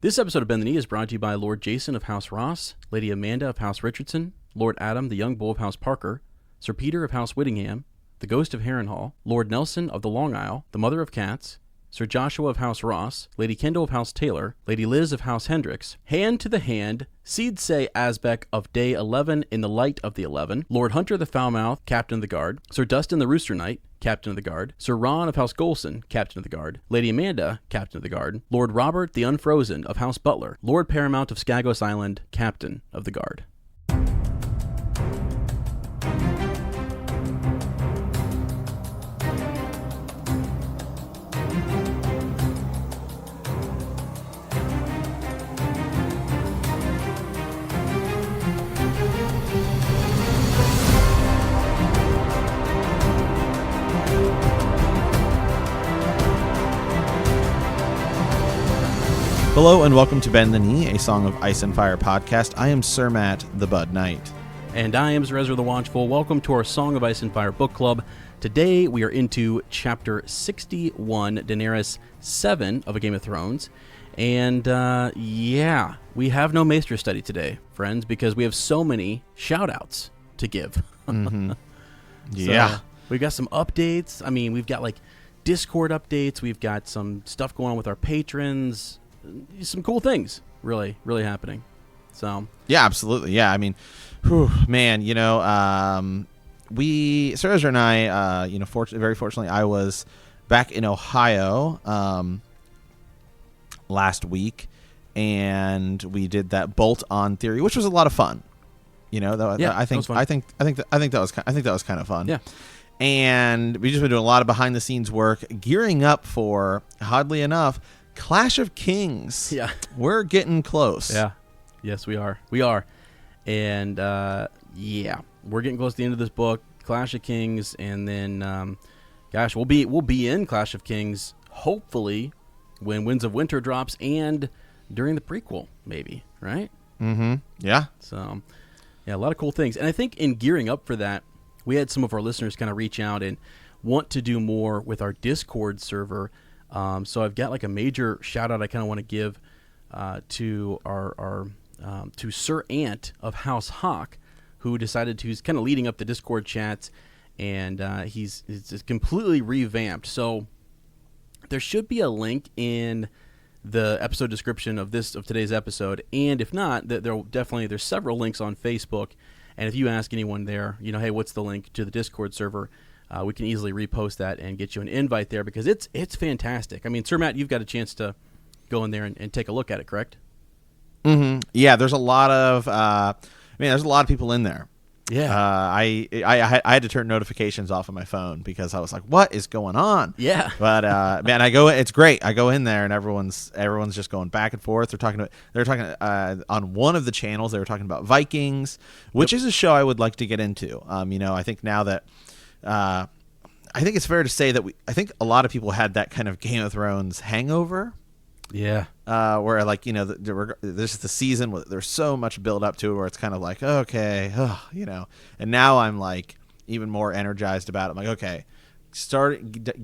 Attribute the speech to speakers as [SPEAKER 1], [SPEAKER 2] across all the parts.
[SPEAKER 1] This episode of Bend the Knee is brought to you by Lord Jason of House Ross, Lady Amanda of House Richardson, Lord Adam, the young bull of House Parker, Sir Peter of House Whittingham, the Ghost of Harrenhal, Lord Nelson of the Long Isle, the Mother of Cats, Sir Joshua of House Ross, Lady Kendall of House Taylor, Lady Liz of House Hendricks, Hand to the Hand, Seed Say Asbeck of Day 11 in the Light of the 11, Lord Hunter the Foulmouth, Captain of the Guard, Sir Dustin the Rooster Knight, Captain of the Guard, Sir Ron of House Golson, Captain of the Guard, Lady Amanda, Captain of the Guard, Lord Robert the Unfrozen of House Butler, Lord Paramount of Skagos Island, Captain of the Guard.
[SPEAKER 2] Hello and welcome to Bend the Knee, a Song of Ice and Fire podcast. I am Sir Matt, the Bud Knight.
[SPEAKER 1] And I am Ser Ezra the Watchful. Welcome to our Song of Ice and Fire book club. Today we are into chapter 61, Daenerys 7 of A Game of Thrones. And we have no Maester study today, friends, because we have so many shout-outs to give.
[SPEAKER 2] Mm-hmm. Yeah.
[SPEAKER 1] So, we've got some updates. I mean, we've got like Discord updates. We've got some stuff going on with our patrons. Some cool things really happening. So
[SPEAKER 2] yeah, absolutely. Yeah, I mean, man, Ser Ezra and I, very fortunately, I was back in Ohio last week, and we did that bolt-on theory, which was a lot of fun. I think that was kind of fun.
[SPEAKER 1] Yeah.
[SPEAKER 2] And we've just been doing a lot of behind-the-scenes work, gearing up for, oddly enough, Clash of Kings.
[SPEAKER 1] Yeah.
[SPEAKER 2] We're getting close.
[SPEAKER 1] Yeah. Yes, we are. And we're getting close to the end of this book, Clash of Kings, and then we'll be in Clash of Kings hopefully when Winds of Winter drops and during the prequel, maybe, right?
[SPEAKER 2] Mm-hmm. Yeah.
[SPEAKER 1] So, yeah, a lot of cool things. And I think in gearing up for that, we had some of our listeners kind of reach out and want to do more with our Discord server. So I've got like a major shout out I kind of want to give to our to Sir Ant of House Hawk, who decided to, he's kind of leading up the Discord chats, and he's completely revamped. So there should be a link in the episode description of today's episode, and if not, there's several links on Facebook, and if you ask anyone there, hey, what's the link to the Discord server? We can easily repost that and get you an invite there because it's fantastic. I mean, Sir Matt, you've got a chance to go in there and take a look at it, correct?
[SPEAKER 2] Mm-hmm. Yeah, there's a lot of there's a lot of people in there.
[SPEAKER 1] Yeah.
[SPEAKER 2] I had to turn notifications off on my phone because I was like, what is going on?
[SPEAKER 1] Yeah.
[SPEAKER 2] But man, it's great. I go in there and everyone's just going back and forth. They're talking on one of the channels. They were talking about Vikings, which is a show I would like to get into. I think now that. I think it's fair to say that I think a lot of people had that kind of Game of Thrones hangover.
[SPEAKER 1] Yeah.
[SPEAKER 2] Where this is the season where there's so much build up to it where it's kind of like, okay, and now I'm like even more energized about it. I'm like, okay,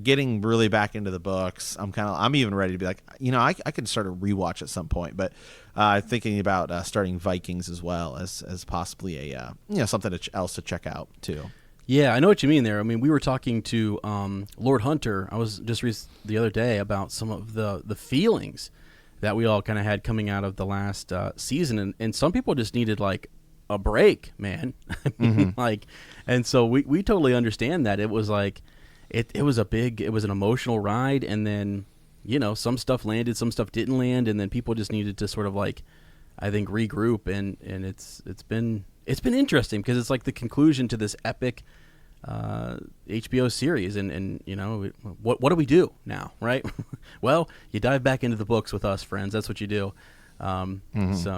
[SPEAKER 2] getting really back into the books. I'm even ready to be like, I could start a rewatch at some point, but thinking about starting Vikings as well as possibly a something else to check out too.
[SPEAKER 1] Yeah, I know what you mean there. I mean, we were talking to Lord Hunter. I was just the other day about some of the feelings that we all kind of had coming out of the last season, and some people just needed like a break, man. I mean, and so we totally understand that. It was like it was an emotional ride, and then some stuff landed, some stuff didn't land, and then people just needed to sort of like, I think, regroup, and it's been interesting because it's like the conclusion to this epic HBO series, and what do we do now, right? Well, you dive back into the books with us, friends. That's what you do. So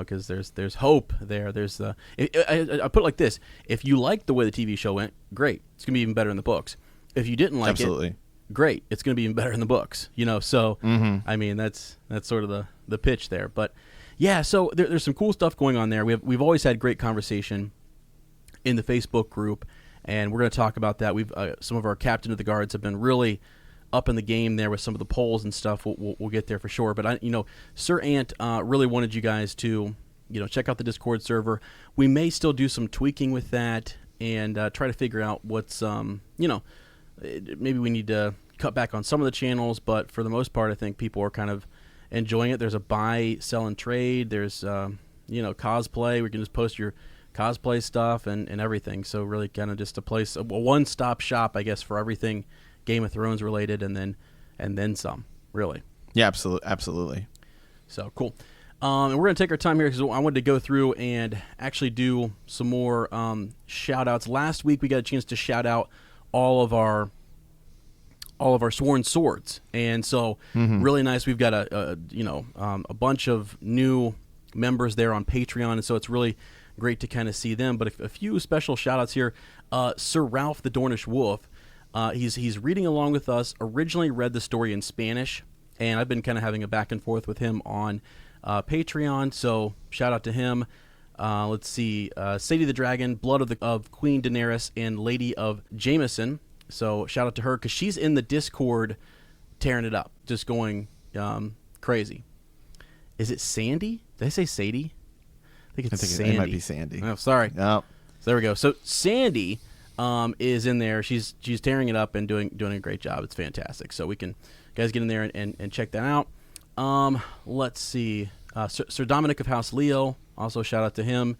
[SPEAKER 1] because there's hope there. There's I put it like this: if you liked the way the TV show went, great. It's gonna be even better in the books. If you didn't like it, great. It's gonna be even better in the books. So I mean that's sort of the pitch there, but. Yeah, so there's some cool stuff going on there. We've always had great conversation in the Facebook group, and we're going to talk about that. We've some of our Captain of the Guards have been really up in the game there with some of the polls and stuff. We'll get there for sure. But Sir Ant really wanted you guys to check out the Discord server. We may still do some tweaking with that and try to figure out what's maybe we need to cut back on some of the channels. But for the most part, I think people are kind of enjoying it. There's a buy, sell, and trade. There's cosplay. We can just post your cosplay stuff and everything. So really kind of just a place, a one-stop shop, I guess, for everything Game of Thrones related, and then some, really.
[SPEAKER 2] Yeah, absolutely.
[SPEAKER 1] So cool. And we're going to take our time here because I wanted to go through and actually do some more shout-outs. Last week we got a chance to shout out all of our sworn swords, and so really nice. We've got a bunch of new members there on Patreon, and so it's really great to kind of see them. But a few special shout outs here. Sir Ralph the Dornish Wolf, he's reading along with us. Originally read the story in Spanish, and I've been kind of having a back and forth with him on Patreon, so shout out to him. Let's see, Sadie the Dragon, Blood of Queen Daenerys, and Lady of Jameson. So shout out to her because she's in the Discord tearing it up, just going crazy. Is it Sandy? Did I say Sadie? I think Sandy.
[SPEAKER 2] It might be Sandy.
[SPEAKER 1] Oh, sorry.
[SPEAKER 2] Oh.
[SPEAKER 1] So there we go. So Sandy is in there. She's tearing it up and doing a great job. It's fantastic. So we can guys get in there and check that out. Let's see. Sir Dominic of House Leo. Also shout out to him.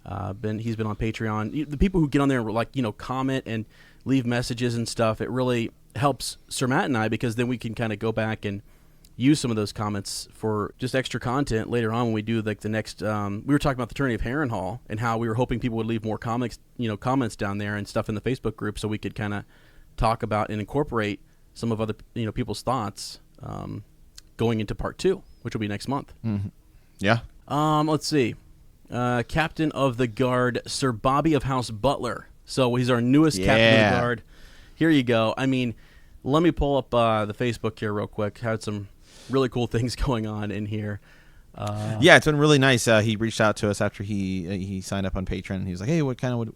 [SPEAKER 1] He's been on Patreon. The people who get on there and comment and leave messages and stuff, it really helps Sir Matt and I, because then we can kind of go back and use some of those comments for just extra content later on when we do the next. We were talking about the Tourney of Harrenhal and how we were hoping people would leave more comments down there and stuff in the Facebook group, so we could kind of talk about and incorporate some of other people's thoughts going into part 2, which will be next month.
[SPEAKER 2] Mm-hmm. Yeah.
[SPEAKER 1] Let's see. Captain of the Guard, Sir Bobby of House Butler. So he's our newest Captain of the Guard. Here you go. I mean, let me pull up the Facebook here real quick. Had some really cool things going on in here.
[SPEAKER 2] Yeah, it's been really nice. He reached out to us after he signed up on Patreon. He was like, "Hey, what kind of would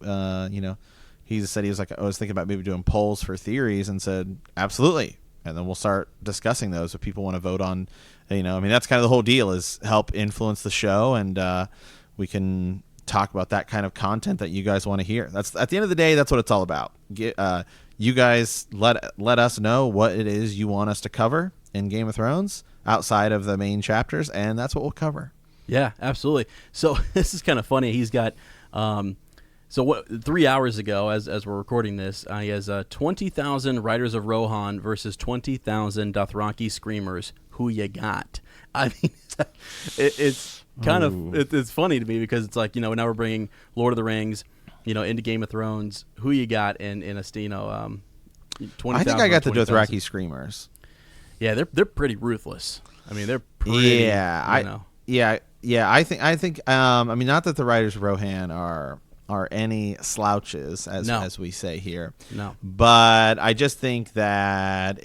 [SPEAKER 2] He said he was like, I was thinking about maybe doing polls for theories, and said absolutely, and then we'll start discussing those if people want to vote on. I mean, that's kind of the whole deal, is help influence the show, and we can talk about that kind of content that you guys want to hear. That's at the end of the day, that's what it's all about. You guys let us know what it is you want us to cover in Game of Thrones outside of the main chapters, and that's what we'll cover.
[SPEAKER 1] Yeah, absolutely. So this is kind of funny. He's got 3 hours ago, as we're recording this, he has 20,000 Riders of Rohan versus 20,000 Dothraki Screamers. Who you got? I mean, it's kind of it's funny to me, because it's like, now we're bringing Lord of the Rings, into Game of Thrones. Who you got in a 20,000?
[SPEAKER 2] I think I got the Dothraki Screamers.
[SPEAKER 1] Yeah, they're pretty ruthless. I mean, they're pretty.
[SPEAKER 2] Yeah, I think. I mean, not that the Riders of Rohan are any slouches, as we say here.
[SPEAKER 1] No,
[SPEAKER 2] but I just think that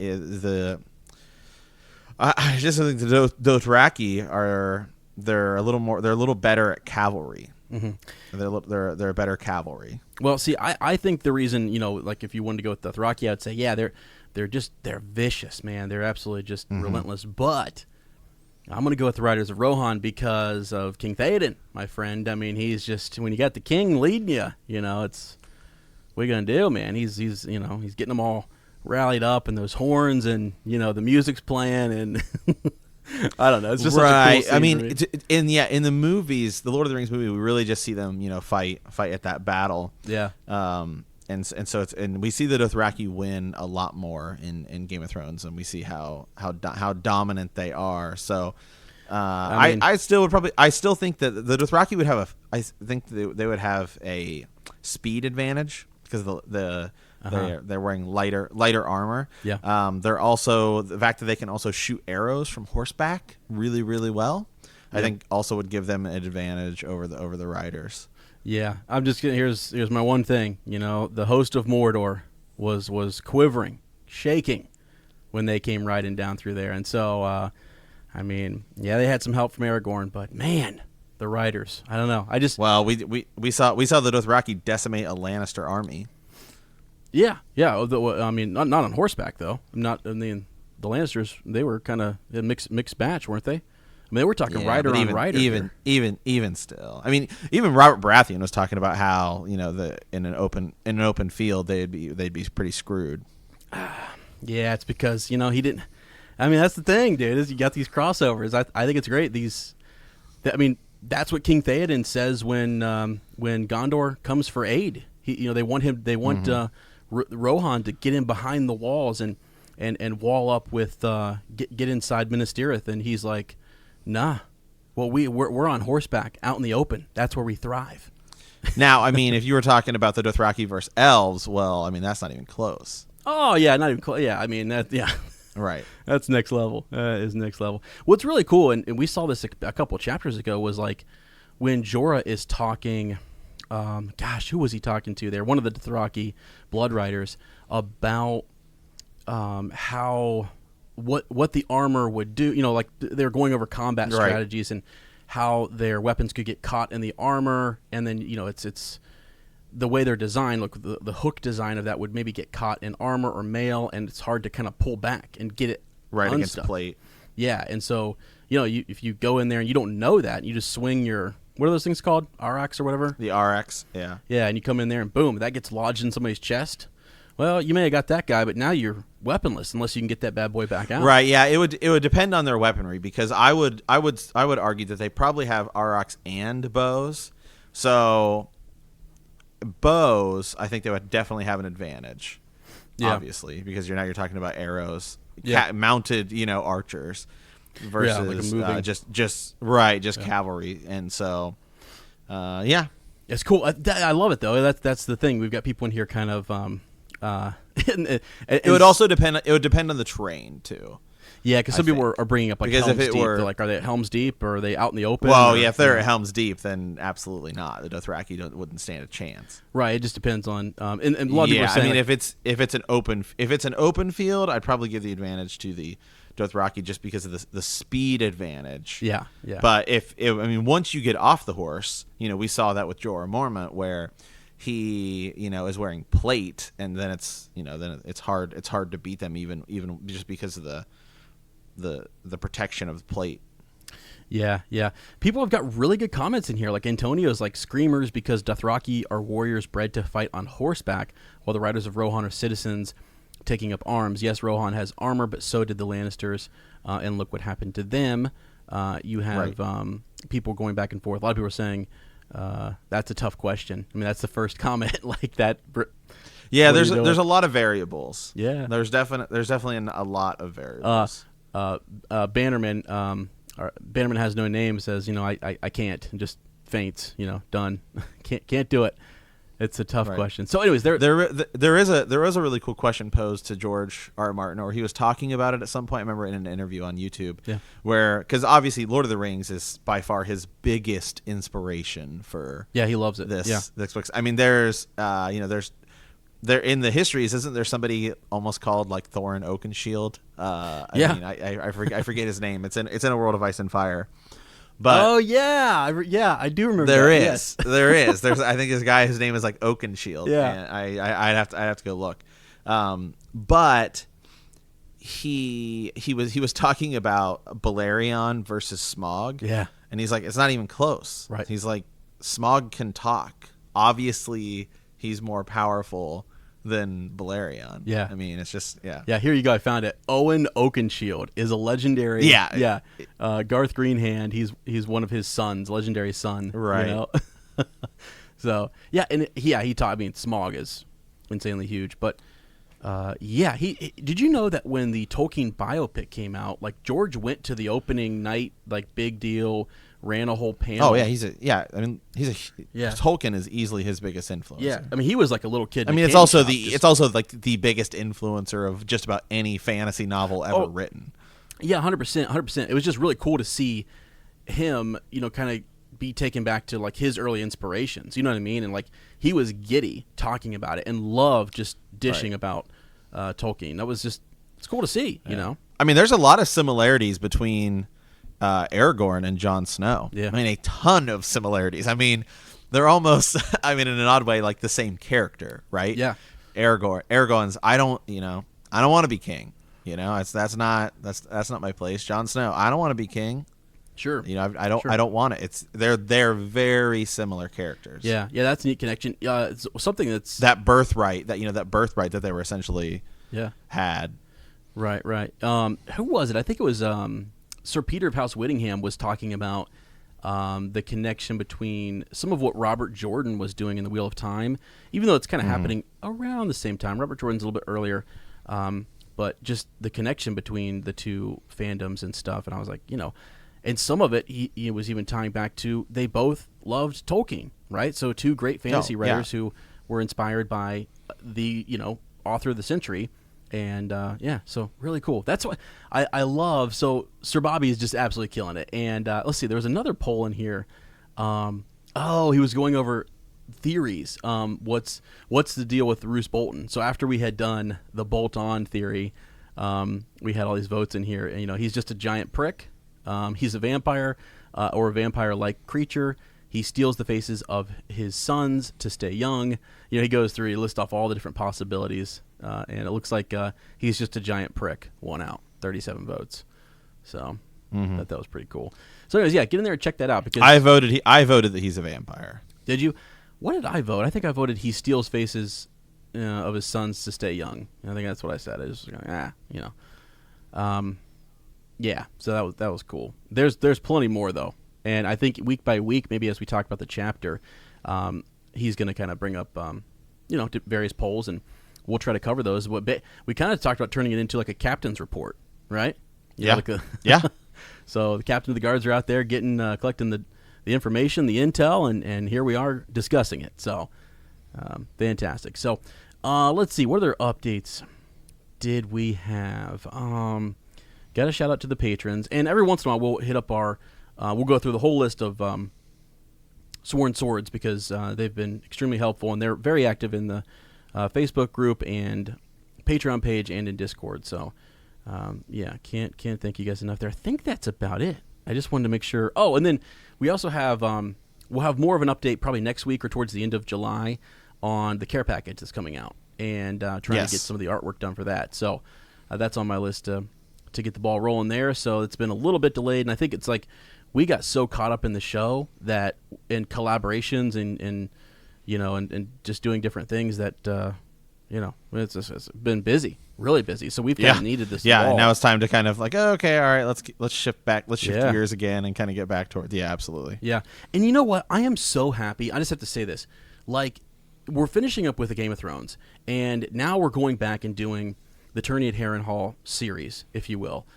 [SPEAKER 2] I just think the Dothraki they're a little better at cavalry. Mm-hmm. They're better cavalry.
[SPEAKER 1] Well, see, I think the reason, like if you wanted to go with Dothraki, I'd say they're vicious, man. They're absolutely just relentless. But I'm going to go with the Riders of Rohan because of King Theoden, my friend. I mean, he's just, when you got the king leading you, it's what are you going to do, man? He's getting them all rallied up, and those horns, and the music's playing, and I don't know. It's just
[SPEAKER 2] right.
[SPEAKER 1] Such a cool scene.
[SPEAKER 2] I mean, in the movies, the Lord of the Rings movie, we really just see them, fight at that battle.
[SPEAKER 1] Yeah.
[SPEAKER 2] And so we see the Dothraki win a lot more in Game of Thrones, and we see how dominant they are. So I still think that the Dothraki would have they would have a speed advantage because they're wearing lighter armor.
[SPEAKER 1] Yeah.
[SPEAKER 2] They're also, the fact that they can also shoot arrows from horseback really, really well, I think also would give them an advantage over the riders.
[SPEAKER 1] Yeah, I'm just gonna, here's my one thing. The host of Mordor was quivering, shaking when they came riding down through there, and so I mean, yeah, they had some help from Aragorn, but man, the riders, I don't know.
[SPEAKER 2] We saw the Dothraki decimate a Lannister army.
[SPEAKER 1] Yeah, yeah. I mean, not on horseback though. Not. I mean, the Lannisters, they were kind of a mixed batch, weren't they? I mean, they were talking rider on rider.
[SPEAKER 2] Even still, I mean, even Robert Baratheon was talking about how in an open field they'd be pretty screwed.
[SPEAKER 1] Yeah, it's because he didn't. I mean, that's the thing, dude. Is you got these crossovers. I think it's great. I mean, that's what King Theoden says when Gondor comes for aid. They want Rohan to get in behind the walls and wall up with get inside Minas Tirith, and he's like, nah. Well, we're on horseback out in the open. That's where we thrive.
[SPEAKER 2] Now, I mean, if you were talking about the Dothraki versus elves, well, I mean, that's not even close.
[SPEAKER 1] Oh yeah, not even close. Yeah, I mean that. Yeah,
[SPEAKER 2] right.
[SPEAKER 1] That's next level. Is next level. What's really cool, and we saw this a couple chapters ago, was like when Jorah is talking. Who was he talking to there? One of the Dothraki blood riders about how what the armor would do. Like they're going over combat strategies and how their weapons could get caught in the armor, and then it's the way they're designed. Look, the hook design of that would maybe get caught in armor or mail, and it's hard to kind of pull back and get it
[SPEAKER 2] right against the plate.
[SPEAKER 1] Yeah, and so if you go in there and you don't know that, you just swing your. What are those things called? RX or whatever?
[SPEAKER 2] The RX, yeah.
[SPEAKER 1] Yeah, and you come in there and boom, that gets lodged in somebody's chest. Well, you may have got that guy, but now you're weaponless unless you can get that bad boy back out.
[SPEAKER 2] Right, yeah, it would depend on their weaponry, because I would argue that they probably have RX and bows. So bows, I think they would definitely have an advantage. Yeah. Obviously, because you're talking about arrows, mounted, archers. Versus just cavalry, and so
[SPEAKER 1] it's cool. I love it though. That's the thing. We've got people in here kind of
[SPEAKER 2] it would also depend. It would depend on the terrain too.
[SPEAKER 1] Yeah, because some people are bringing up like
[SPEAKER 2] because
[SPEAKER 1] Helm's
[SPEAKER 2] if it
[SPEAKER 1] Deep.
[SPEAKER 2] Were,
[SPEAKER 1] they're like, are they at Helm's Deep or are they out in the open?
[SPEAKER 2] Well, yeah, if they're at Helm's Deep, then absolutely not. The Dothraki wouldn't stand a chance.
[SPEAKER 1] Right. It just depends on and a lot of people are saying,
[SPEAKER 2] I mean, if it's an open field, I'd probably give the advantage to the Dothraki just because of the speed advantage.
[SPEAKER 1] Yeah.
[SPEAKER 2] But once you get off the horse, we saw that with Jorah Mormont, where he, is wearing plate, and then it's hard to beat them even just because of the protection of the plate.
[SPEAKER 1] Yeah. People have got really good comments in here. Like Antonio's like screamers because Dothraki are warriors bred to fight on horseback, while the riders of Rohan are citizens taking up arms. Yes, Rohan has armor, but so did the Lannisters, and look what happened to them. You have people going back and forth. A lot of people are saying that's a tough question. I mean, that's the first comment like that.
[SPEAKER 2] Yeah, there's a lot of variables.
[SPEAKER 1] Yeah,
[SPEAKER 2] there's definitely a lot of variables.
[SPEAKER 1] Bannerman has no name. Says I can't, and just faints. Done. can't do it. It's a tough question. So, anyways,
[SPEAKER 2] there was a really cool question posed to George R. R. Martin, or he was talking about it at some point. I remember in an interview on YouTube, where because obviously Lord of the Rings is by far his biggest inspiration for.
[SPEAKER 1] Yeah, he loves it.
[SPEAKER 2] This book. I mean, there's there in the histories, isn't there somebody almost called like Thorin Oakenshield? I forget his name. It's in A World of Ice and Fire. But
[SPEAKER 1] I do remember.
[SPEAKER 2] There is. There's I think this guy, his name is like Oakenshield.
[SPEAKER 1] Yeah,
[SPEAKER 2] and I'd have to go look. But he was talking about Balerion versus Smaug.
[SPEAKER 1] Yeah,
[SPEAKER 2] and he's like, it's not even close.
[SPEAKER 1] Right.
[SPEAKER 2] He's like, Smaug can talk. Obviously, he's more powerful than Balerion.
[SPEAKER 1] Yeah.
[SPEAKER 2] I mean, it's just,
[SPEAKER 1] Yeah, here you go. I found it. Owen Oakenshield is a legendary.
[SPEAKER 2] Yeah.
[SPEAKER 1] Garth Greenhand, he's one of his sons, legendary son.
[SPEAKER 2] Right.
[SPEAKER 1] So, yeah, and he taught, I mean, Smaug is insanely huge. But, did you know that when the Tolkien biopic came out, like, George went to the opening night, like, big deal, ran a whole panel.
[SPEAKER 2] Oh yeah, Tolkien is easily his biggest influence.
[SPEAKER 1] Yeah, I mean he was like a little kid.
[SPEAKER 2] I mean it's also like the biggest influencer of just about any fantasy novel ever written.
[SPEAKER 1] Yeah, 100%. It was just really cool to see him, kind of be taken back to like his early inspirations. You know what I mean? And like he was giddy talking about it and loved just dishing about Tolkien. That was just it's cool to see.
[SPEAKER 2] Yeah. I mean, there's a lot of similarities between Aragorn and Jon Snow.
[SPEAKER 1] Yeah.
[SPEAKER 2] I mean, a ton of similarities. I mean, they're almost, in an odd way, like the same character, right?
[SPEAKER 1] Yeah.
[SPEAKER 2] Aragorn's, I don't want to be king. That's not my place. Jon Snow, I don't want to be king.
[SPEAKER 1] Sure.
[SPEAKER 2] I don't want it. They're very similar characters.
[SPEAKER 1] Yeah, that's a neat connection. It's something that's
[SPEAKER 2] that birthright that they were essentially had.
[SPEAKER 1] Right. Who was it? I think it was Sir Peter of House Whittingham was talking about the connection between some of what Robert Jordan was doing in the Wheel of Time, even though it's kind of happening around the same time. Robert Jordan's a little bit earlier, but just the connection between the two fandoms and stuff. And I was like, and some of it he was even tying back to they both loved Tolkien, right? So two great fantasy writers who were inspired by the author of the century. And so really cool. That's what I love. So Sir Bobby is just absolutely killing it. And let's see, there was another poll in here. He was going over theories. What's the deal with Roose Bolton? So after we had done the bolt-on theory, we had all these votes in here. And, he's just a giant prick. He's a vampire or a vampire-like creature. He steals the faces of his sons to stay young. He goes through, he lists off all the different possibilities. And it looks like he's just a giant prick. 1 out, 37 votes. So that was pretty cool. So anyways, get in there and check that out. Because
[SPEAKER 2] I voted that he's a vampire.
[SPEAKER 1] Did you? What did I vote? I think I voted he steals faces of his sons to stay young. I think that's what I said. I was So that was cool. There's plenty more though. And I think week by week, maybe as we talk about the chapter, he's going to kind of bring up, to various polls, and we'll try to cover those. We kind of talked about turning it into like a captain's report, right?
[SPEAKER 2] Yeah.
[SPEAKER 1] So the captain of the guards are out there getting collecting the information, the intel, and here we are discussing it. So fantastic. So let's see, what other updates did we have? Got a shout out to the patrons, and every once in a while we'll hit up our. We'll go through the whole list of Sworn Swords because they've been extremely helpful, and they're very active in the Facebook group and Patreon page and in Discord. So, can't thank you guys enough there. I think that's about it. I just wanted to make sure. Oh, and then we also have we'll have more of an update probably next week or towards the end of July on the care package that's coming out, and trying to get some of the artwork done for that. So that's on my list to get the ball rolling there. So it's been a little bit delayed, and I think it's like we got so caught up in the show that in collaborations and just doing different things that it's been busy, really busy. So we've kind of needed this.
[SPEAKER 2] Yeah, and now it's time to kind of like, okay, all right, let's shift back, let's shift gears again, and kind of get back toward. Yeah, absolutely.
[SPEAKER 1] Yeah, and you know what? I am so happy. I just have to say this, like we're finishing up with the Game of Thrones, and now we're going back and doing the Tourney at Harrenhal series, if you will,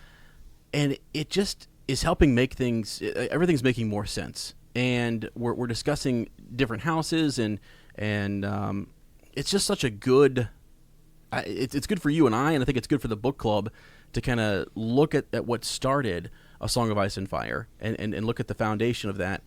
[SPEAKER 1] and it just is helping make things. Everything's making more sense, and we're discussing different houses, and it's just such a good. It's good for you and I think it's good for the book club to kind of look at what started A Song of Ice and Fire, and look at the foundation of that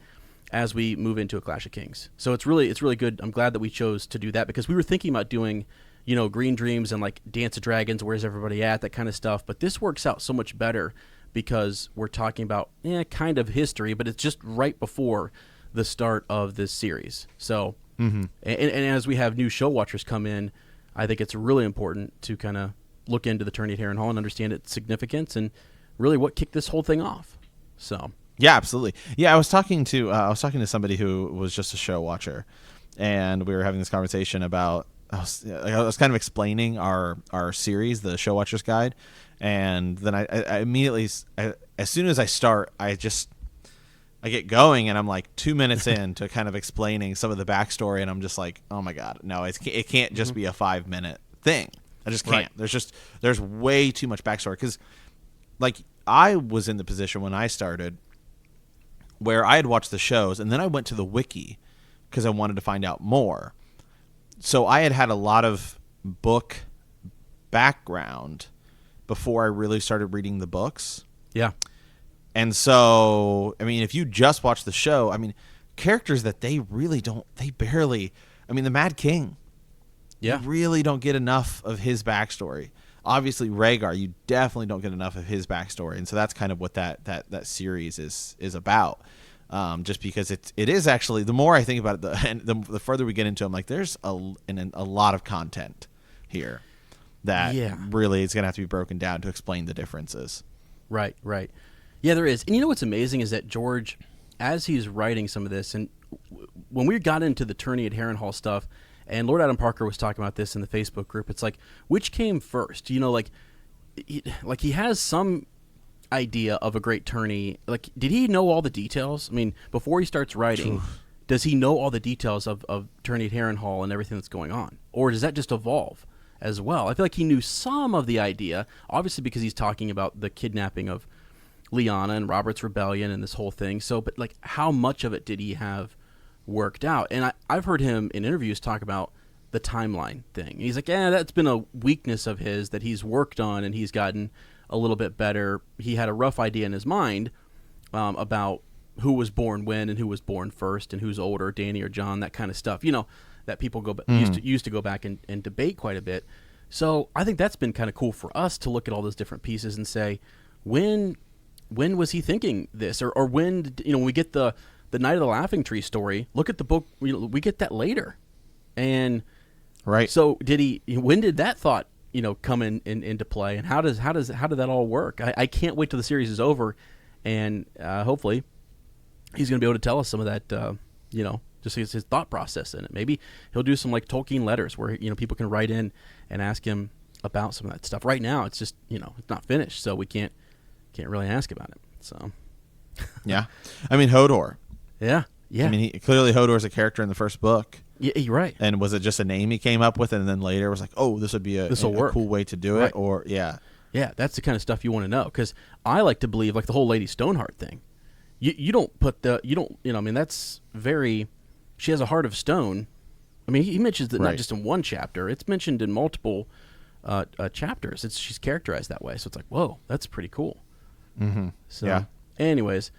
[SPEAKER 1] as we move into A Clash of Kings. So it's really good. I'm glad that we chose to do that because we were thinking about doing, Green Dreams and like Dance of Dragons, Where's Everybody At, that kind of stuff. But this works out so much better because we're talking about kind of history, but it's just right before the start of this series. So, and as we have new show watchers come in, I think it's really important to kind of look into the Tourney at Harrenhal and understand its significance and really what kicked this whole thing off. So,
[SPEAKER 2] yeah, absolutely. Yeah, I was talking to somebody who was just a show watcher, and we were having this conversation about. I was kind of explaining our series, the Show Watcher's Guide, and then I immediately, as soon as I start, I get going, and I'm like 2 minutes in to kind of explaining some of the backstory, and I'm just like, oh my god, no, it can't just be a 5-minute thing. I just can't. Right. There's way too much backstory because, like, I was in the position when I started where I had watched the shows, and then I went to the wiki because I wanted to find out more. So I had a lot of book background before I really started reading the books.
[SPEAKER 1] Yeah.
[SPEAKER 2] And so, I mean, if you just watch the show, I mean, characters that they barely, I mean, the Mad King.
[SPEAKER 1] Yeah.
[SPEAKER 2] You really don't get enough of his backstory. Obviously, Rhaegar, you definitely don't get enough of his backstory. And so that's kind of what that series is about. Just because it is actually, the more I think about it, the further we get into it, I'm like, there's a lot of content here that really is going to have to be broken down to explain the differences.
[SPEAKER 1] Right. Yeah, there is. And you know what's amazing is that George, as he's writing some of this, and when we got into the tourney at Harrenhal stuff, and Lord Adam Parker was talking about this in the Facebook group, it's like, which came first? You know, like he has some idea of a great tourney. Like, did he know all the details? I mean, before he starts writing, does he know all the details of tourney at Harrenhal and everything that's going on? Or does that just evolve as well? I feel like he knew some of the idea, obviously because he's talking about the kidnapping of Lyanna and Robert's Rebellion and this whole thing. So, but like, how much of it did he have worked out? And I've heard him in interviews talk about the timeline thing. He's like, yeah, that's been a weakness of his that he's worked on, and he's gotten a little bit better. He had a rough idea in his mind about who was born when and who was born first and who's older, Danny or John, that kind of stuff. You know, that people used to go back and debate quite a bit. So I think that's been kind of cool for us to look at all those different pieces and say, when was he thinking this, or when when we get the Night of the Laughing Tree story, look at the book, we get that later, and
[SPEAKER 2] right.
[SPEAKER 1] So when did that thought come into play, and how did that all work? I can't wait till the series is over, and hopefully he's going to be able to tell us some of that, just his thought process in it. Maybe he'll do some like Tolkien letters where people can write in and ask him about some of that stuff. Right now it's just it's not finished, so we can't really ask about it. So
[SPEAKER 2] yeah, I mean Hodor.
[SPEAKER 1] Yeah.
[SPEAKER 2] I mean clearly Hodor's a character in the first book.
[SPEAKER 1] Yeah, you're right.
[SPEAKER 2] And was it just a name he came up with, and then later was like, oh, this would be a cool way to do it, or yeah,
[SPEAKER 1] that's the kind of stuff you want to know, because I like to believe like the whole Lady Stoneheart thing. You don't put I mean, that's very. She has a heart of stone. I mean, he mentions that not just in one chapter; it's mentioned in multiple chapters. She's characterized that way, so it's like, whoa, that's pretty cool.
[SPEAKER 2] Mm-hmm.
[SPEAKER 1] So,
[SPEAKER 2] yeah.
[SPEAKER 1] Anyways,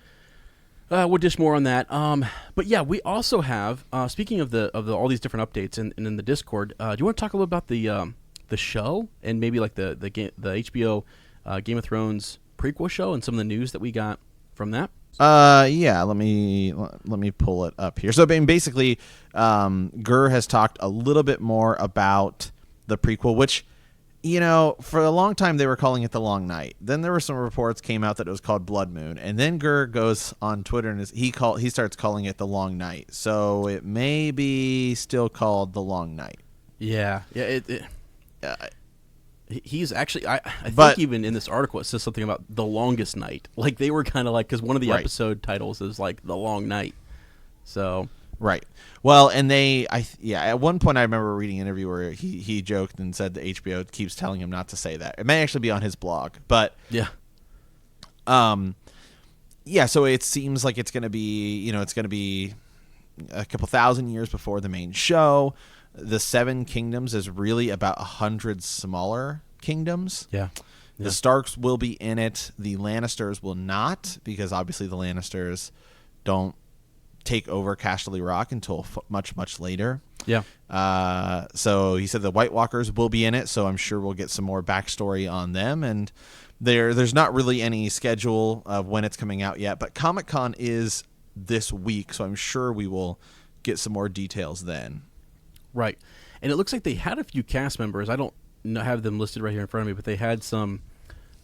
[SPEAKER 1] we'll dish more on that. But yeah, we also have. Speaking of the all these different updates in the Discord, do you want to talk a little about the show and maybe like the HBO Game of Thrones prequel show and some of the news that we got from that?
[SPEAKER 2] Yeah, let me pull it up here. So basically, Gur has talked a little bit more about the prequel, which, for a long time they were calling it The Long Night. Then there were some reports came out that it was called Blood Moon, and then Gur goes on Twitter and he starts calling it The Long Night. So it may be still called The Long Night.
[SPEAKER 1] Yeah. He's actually, I think even in this article it says something about The Longest Night. Like they were kind of like, because one of the episode titles is like The Long Night. So
[SPEAKER 2] right. Well, and at one point I remember reading an interview where he joked and said that HBO keeps telling him not to say that. It may actually be on his blog, but
[SPEAKER 1] yeah.
[SPEAKER 2] So it seems like it's going to be, it's going to be a couple thousand years before the main show. The Seven Kingdoms is really about 100 smaller kingdoms.
[SPEAKER 1] Yeah.
[SPEAKER 2] The Starks will be in it. The Lannisters will not, because obviously the Lannisters don't take over Casterly Rock until much, much later.
[SPEAKER 1] Yeah.
[SPEAKER 2] So he said the White Walkers will be in it, so I'm sure we'll get some more backstory on them. And there's not really any schedule of when it's coming out yet, but Comic-Con is this week, so I'm sure we will get some more details then.
[SPEAKER 1] Right. And it looks like they had a few cast members. I don't have them listed right here in front of me, but they had some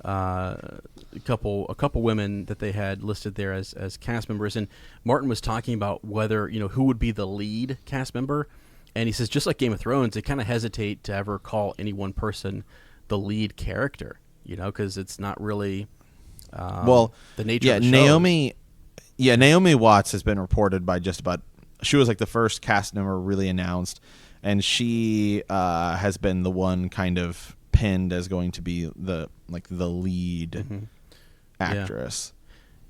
[SPEAKER 1] a couple women that they had listed there as cast members. And Martin was talking about whether, who would be the lead cast member. And he says, just like Game of Thrones, they kind of hesitate to ever call any one person the lead character, because it's not really the nature of the show.
[SPEAKER 2] Naomi Watts has been reported by just about. She was like the first cast member really announced, and she has been the one kind of pinned as going to be the lead actress.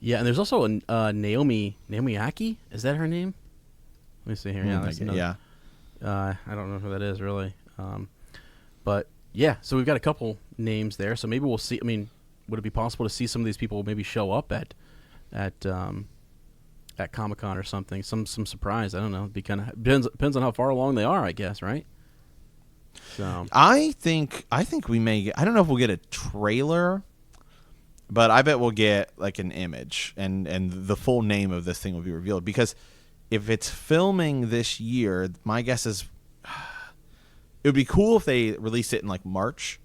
[SPEAKER 1] Yeah, and there's also a Naomi Aki. Is that her name? Let me see here. Yeah, I don't know who that is really. But yeah, so we've got a couple names there. So maybe we'll see. I mean, would it be possible to see some of these people maybe show up at Comic-Con or something, some surprise? I don't know. It'd be kind of depends on how far along they are, I guess, right? So
[SPEAKER 2] I think we may get, I don't know if we'll get a trailer, but I bet we'll get like an image and the full name of this thing will be revealed, because if it's filming this year, my guess is it would be cool if they released it in like March,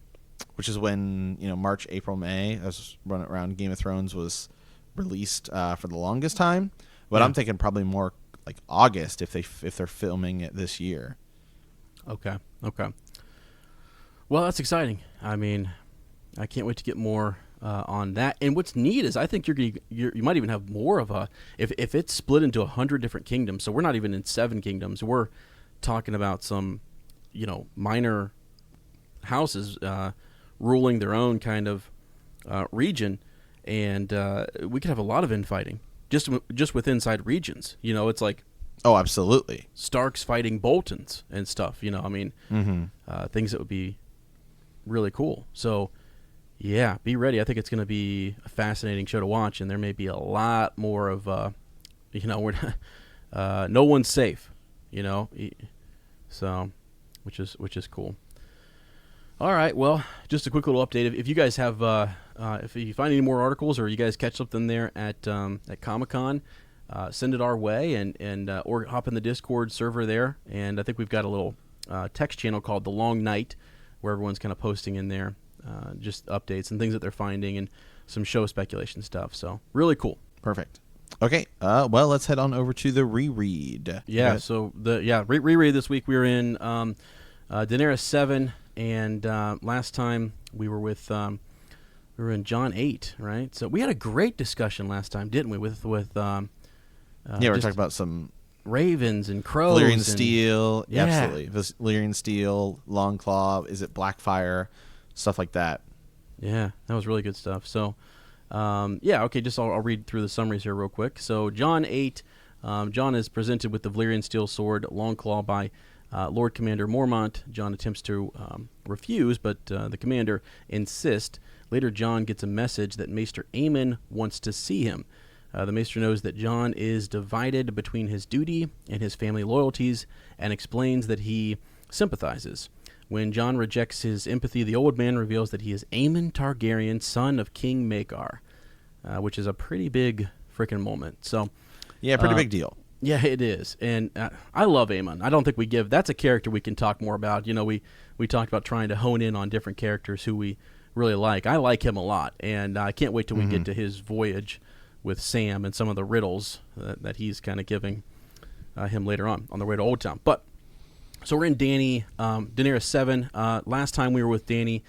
[SPEAKER 2] which is when March, April, May, as running around Game of Thrones was released for the longest time. But I'm thinking probably more like August if they're filming it this year.
[SPEAKER 1] Okay. Well, that's exciting. I mean, I can't wait to get more on that. And what's neat is I think you might even have more of a if it's split into 100 different kingdoms. So we're not even in 7 kingdoms. We're talking about some minor houses ruling their own kind of region, and we could have a lot of infighting just with inside regions. It's like
[SPEAKER 2] absolutely,
[SPEAKER 1] Starks fighting Boltons and stuff. Things that would be really cool. So yeah, be ready. I think it's going to be a fascinating show to watch, and there may be a lot more of we're no one's safe, so which is cool. All right, well, just a quick little update. If you guys have, if you find any more articles or you guys catch something there at Comic-Con, send it our way and or hop in the Discord server there. And I think we've got a little text channel called The Long Night where everyone's kind of posting in there just updates and things that they're finding and some show speculation stuff. So really cool.
[SPEAKER 2] Perfect. Okay, well, let's head on over to the reread.
[SPEAKER 1] Yeah, so reread this week we were in Daenerys 7. And last time we were we were in John 8, right? So we had a great discussion last time, didn't we? With we were
[SPEAKER 2] talking about some
[SPEAKER 1] ravens and crows,
[SPEAKER 2] Valyrian steel, absolutely, Valyrian steel, Longclaw. Is it Blackfire? Stuff like that.
[SPEAKER 1] Yeah, that was really good stuff. So, okay, just I'll read through the summaries here real quick. So John 8, John is presented with the Valyrian steel sword Longclaw by Lord Commander Mormont. John attempts to refuse, but the commander insists. Later, John gets a message that Maester Aemon wants to see him. The Maester knows that John is divided between his duty and his family loyalties and explains that he sympathizes. When John rejects his empathy, the old man reveals that he is Aemon Targaryen, son of King Maekar, which is a pretty big freaking moment. So,
[SPEAKER 2] yeah, pretty big deal.
[SPEAKER 1] Yeah, it is, and I love Aemon. I don't think that's a character we can talk more about. We talked about trying to hone in on different characters who we really like. I like him a lot, and I can't wait till we get to his voyage with Sam and some of the riddles that he's kind of giving him later on their way to Old Town. But so we're in Daenerys 7. Last time we were with Dany,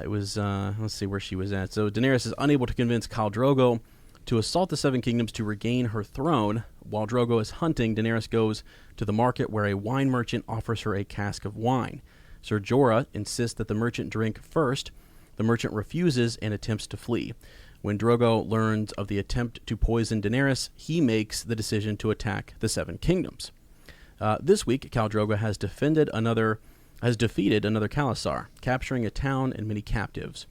[SPEAKER 1] it was let's see where she was at. So Daenerys is unable to convince Khal Drogo to assault the Seven Kingdoms to regain her throne. While Drogo is hunting, Daenerys goes to the market where a wine merchant offers her a cask of wine. Ser Jorah insists that the merchant drink first. The merchant refuses and attempts to flee. When Drogo learns of the attempt to poison Daenerys, he makes the decision to attack the Seven Kingdoms. This week, Khal Drogo has defeated another Khalasar, capturing a town and many captives.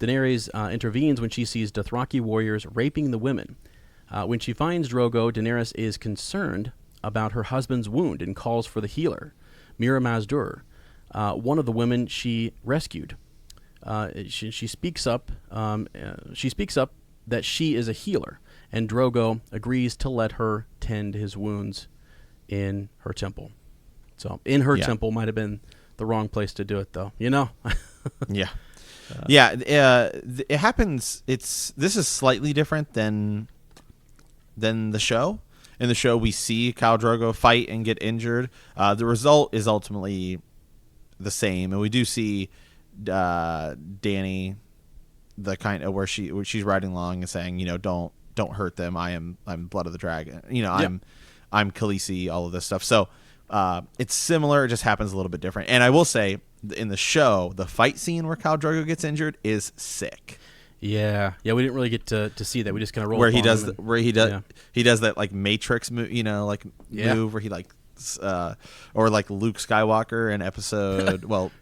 [SPEAKER 1] Daenerys intervenes when she sees Dothraki warriors raping the women. When she finds Drogo, Daenerys is concerned about her husband's wound and calls for the healer, Mira Mazdur, one of the women she rescued. She speaks up. She speaks up that she is a healer, and Drogo agrees to let her tend his wounds in her temple. So, in her temple might have been the wrong place to do it, though.
[SPEAKER 2] Yeah. It happens. This is slightly different than the show. In the show, we see Khal Drogo fight and get injured. The result is ultimately the same, and we do see Dany, the kind of where she's riding along and saying, don't hurt them. I'm Blood of the Dragon. I'm Khaleesi. All of this stuff. So it's similar. It just happens a little bit different. And I will say, in the show, the fight scene where Khal Drogo gets injured is sick.
[SPEAKER 1] Yeah, we didn't really get to see that. We just kind of rolled
[SPEAKER 2] where he does that like Matrix move, move where he or like Luke Skywalker in episode Luke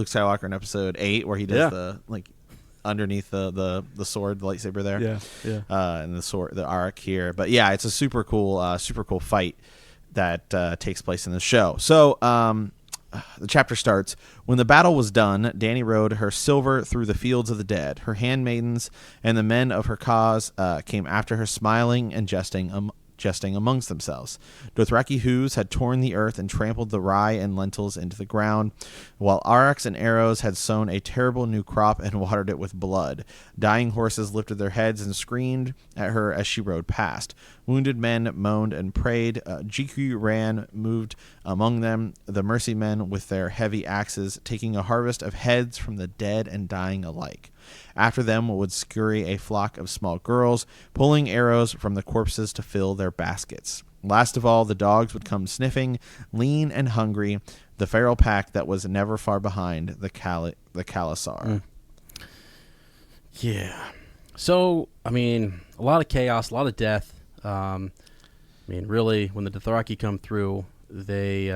[SPEAKER 2] Skywalker in episode 8 where he does the like underneath the sword, the lightsaber there, and the sword, the arc here. But yeah, it's a super cool fight that takes place in the show. So the chapter starts. When the battle was done, Dany rode her silver through the fields of the dead. Her handmaidens and the men of her cause came after her, smiling and jesting jesting amongst themselves. Dothraki hooves had torn the earth and trampled the rye and lentils into the ground, while aurochs and arrows had sown a terrible new crop and watered it with blood. Dying horses lifted their heads and screamed at her as she rode past. Wounded men moaned and prayed. Jiku ran, moved among them, the mercy men with their heavy axes, taking a harvest of heads from the dead and dying alike. After them would scurry a flock of small girls, pulling arrows from the corpses to fill their baskets. Last of all, the dogs would come sniffing, lean and hungry, the feral pack that was never far behind the Khalasar.
[SPEAKER 1] Yeah. So, I mean, a lot of chaos, a lot of death. I mean, really, when the Dothraki come through, they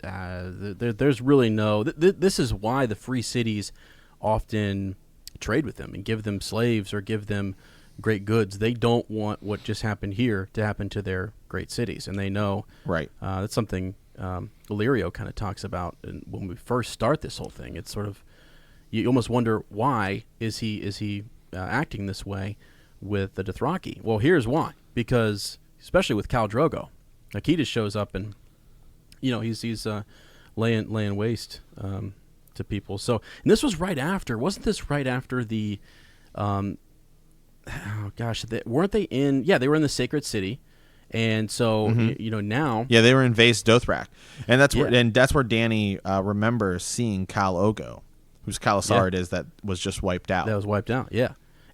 [SPEAKER 1] there's really no... this is why the free cities often trade with them and give them slaves or give them great goods. They don't want what just happened here to happen to their great cities, and they know.
[SPEAKER 2] Right.
[SPEAKER 1] That's something Illyrio kind of talks about. And when we first start this whole thing, it's sort of, you almost wonder, why is he acting this way with the Dothraki? Well, here's why. Because especially with Khal Drogo, Akita shows up and he's laying waste to people. So, and this was right after, wasn't this right after the weren't they in, they were in the Sacred City, and so now
[SPEAKER 2] they were in Vaes Dothrak, and that's where Dany remembers seeing Khal Ogo, whose Khalasar it is that was just wiped out.
[SPEAKER 1] That was wiped out,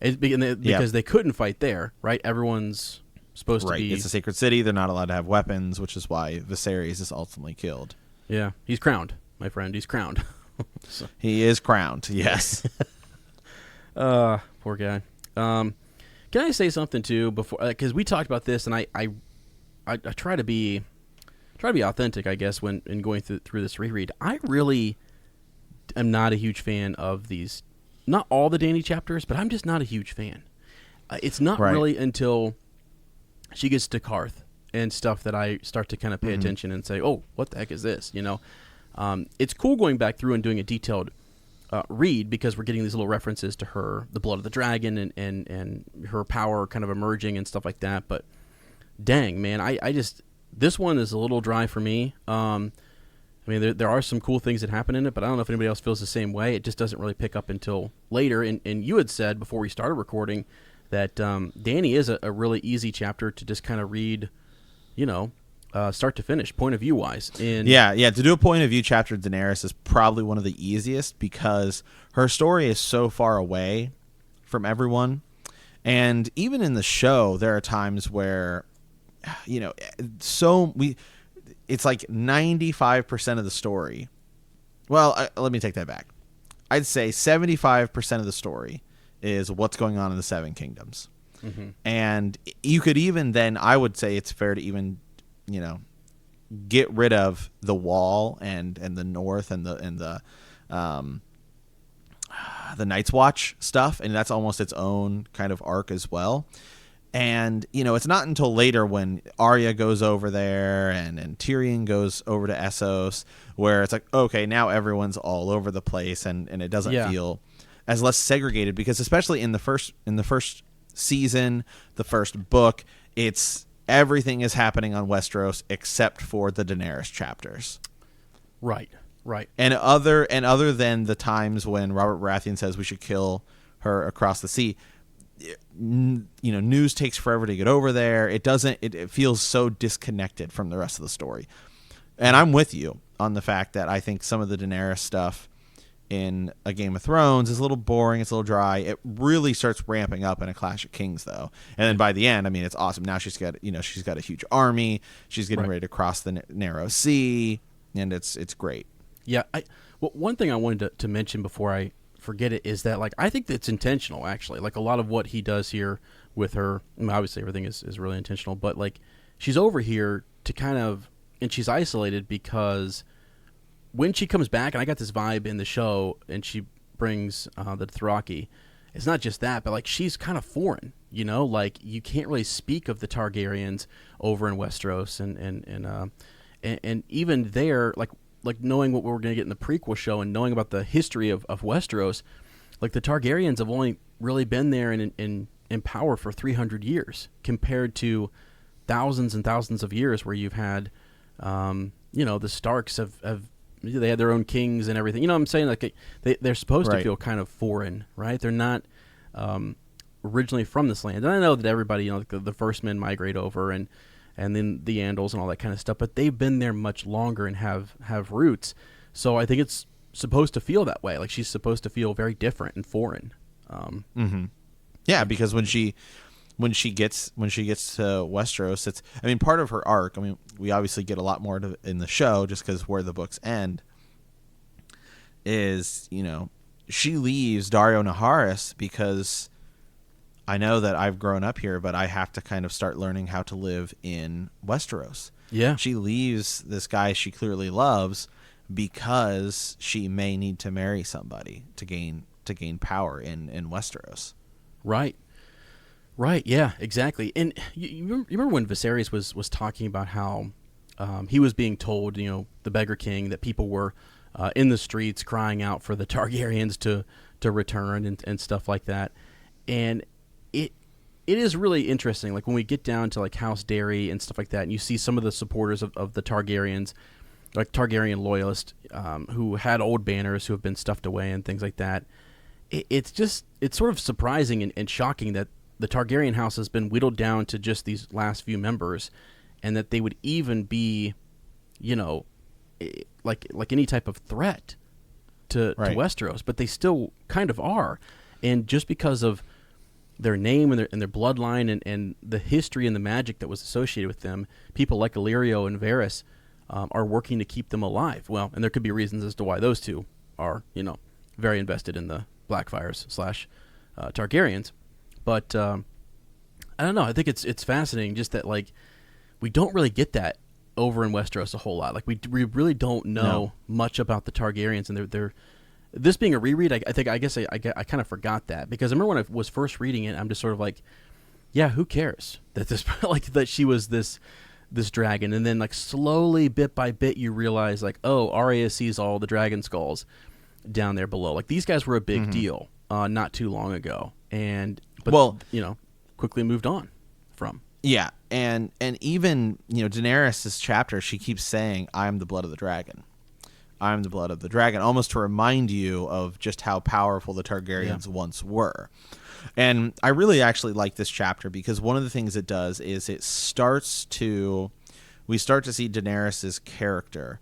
[SPEAKER 1] because they couldn't fight there, right? Everyone's supposed to be.
[SPEAKER 2] It's a sacred city; they're not allowed to have weapons, which is why Viserys is ultimately killed.
[SPEAKER 1] Yeah, he's crowned, my friend. He's crowned.
[SPEAKER 2] So. He is crowned. Yes.
[SPEAKER 1] Poor guy. Can I say something too before? Because we talked about this, and I try to be authentic, I guess, when in going through this reread. I really am not a huge fan of these. Not all the Dany chapters, but I'm just not a huge fan. It's not really until she gets to Karth and stuff that I start to kind of pay attention and say, "Oh, what the heck is this?" It's cool going back through and doing a detailed read, because we're getting these little references to her, the blood of the dragon, and her power kind of emerging and stuff like that. But dang, man, I just, this one is a little dry for me. I mean, there are some cool things that happen in it, but I don't know if anybody else feels the same way. It just doesn't really pick up until later. And you had said before we started recording that Dany is a really easy chapter to just kind of read, start to finish, point of view wise. And
[SPEAKER 2] to do a point of view chapter, Daenerys is probably one of the easiest, because her story is so far away from everyone. And even in the show, there are times where, it's like 95% of the story. Well, let me take that back. I'd say 75% of the story is what's going on in the Seven Kingdoms. Mm-hmm. And you could even then, I would say it's fair to even, get rid of the Wall and the North and the Night's Watch stuff, and that's almost its own kind of arc as well. And it's not until later when Arya goes over there and Tyrion goes over to Essos, where it's like, okay, now everyone's all over the place, and it doesn't feel as less segregated, because especially in the first season, the first book, it's everything is happening on Westeros except for the Daenerys chapters.
[SPEAKER 1] Right.
[SPEAKER 2] And other than the times when Robert Baratheon says we should kill her across the sea, news takes forever to get over there. It feels so disconnected from the rest of the story. And I'm with you on the fact that I think some of the Daenerys stuff in A Game of Thrones is a little boring, it's a little dry. It really starts ramping up in A Clash of Kings, though. And then by the end, I mean, it's awesome. Now she's got a huge army. She's getting ready to cross the narrow sea, and it's great. Yeah,
[SPEAKER 1] one thing I wanted to mention before I forget it is that, I think that's intentional, actually. A lot of what he does here with her, I mean, obviously everything is really intentional, but she's over here to kind of, and she's isolated because when she comes back, and I got this vibe in the show, and she brings the Dothraki, it's not just that, but she's kind of foreign, you can't really speak of the Targaryens over in Westeros, and even there, knowing what we're going to get in the prequel show and knowing about the history of Westeros, the Targaryens have only really been there in power for 300 years compared to thousands and thousands of years where you've had, the Starks have they had their own kings and everything. You know what I'm saying? Like they're supposed to feel kind of foreign, right? They're not originally from this land. And I know that everybody, like the first men migrate over and then the Andals and all that kind of stuff, but they've been there much longer and have roots. So I think it's supposed to feel that way. Like she's supposed to feel very different and foreign.
[SPEAKER 2] Yeah, because when she gets to Westeros, it's, I mean, part of her arc. I mean, we obviously get a lot more in the show just because where the books end is, she leaves Dario Naharis because I know that I've grown up here, but I have to kind of start learning how to live in Westeros.
[SPEAKER 1] Yeah,
[SPEAKER 2] she leaves this guy she clearly loves because she may need to marry somebody to gain power in Westeros.
[SPEAKER 1] Right. Yeah, exactly. And you remember when Viserys was talking about how he was being told, the Beggar King, that people were in the streets crying out for the Targaryens to return and stuff like that. And it is really interesting. Like when we get down to like House Dairy and stuff like that, and you see some of the supporters of the Targaryens, like Targaryen loyalists, who had old banners who have been stuffed away and things like that. It's sort of surprising and shocking that the Targaryen house has been whittled down to just these last few members, and that they would even be, like any type of threat to Westeros, but they still kind of are. And just because of their name and their bloodline and the history and the magic that was associated with them, people like Illyrio and Varys are working to keep them alive. Well, and there could be reasons as to why those two are, very invested in the Blackfires / Targaryens. But I don't know. I think it's fascinating just that, like, we don't really get that over in Westeros a whole lot. Like, we really don't know much about the Targaryens, and they're this being a reread. I guess I kind of forgot that, because I remember when I was first reading it, I'm just sort of like, yeah, who cares that this that she was this dragon, and then like slowly bit by bit you realize like, oh, Arya sees all the dragon skulls down there below. Like these guys were a big deal not too long ago, but quickly moved on from.
[SPEAKER 2] Yeah, and even Daenerys' chapter, she keeps saying, "I am the blood of the dragon. I am the blood of the dragon," almost to remind you of just how powerful the Targaryens once were. And I really actually like this chapter because one of the things it does is we start to see Daenerys' character,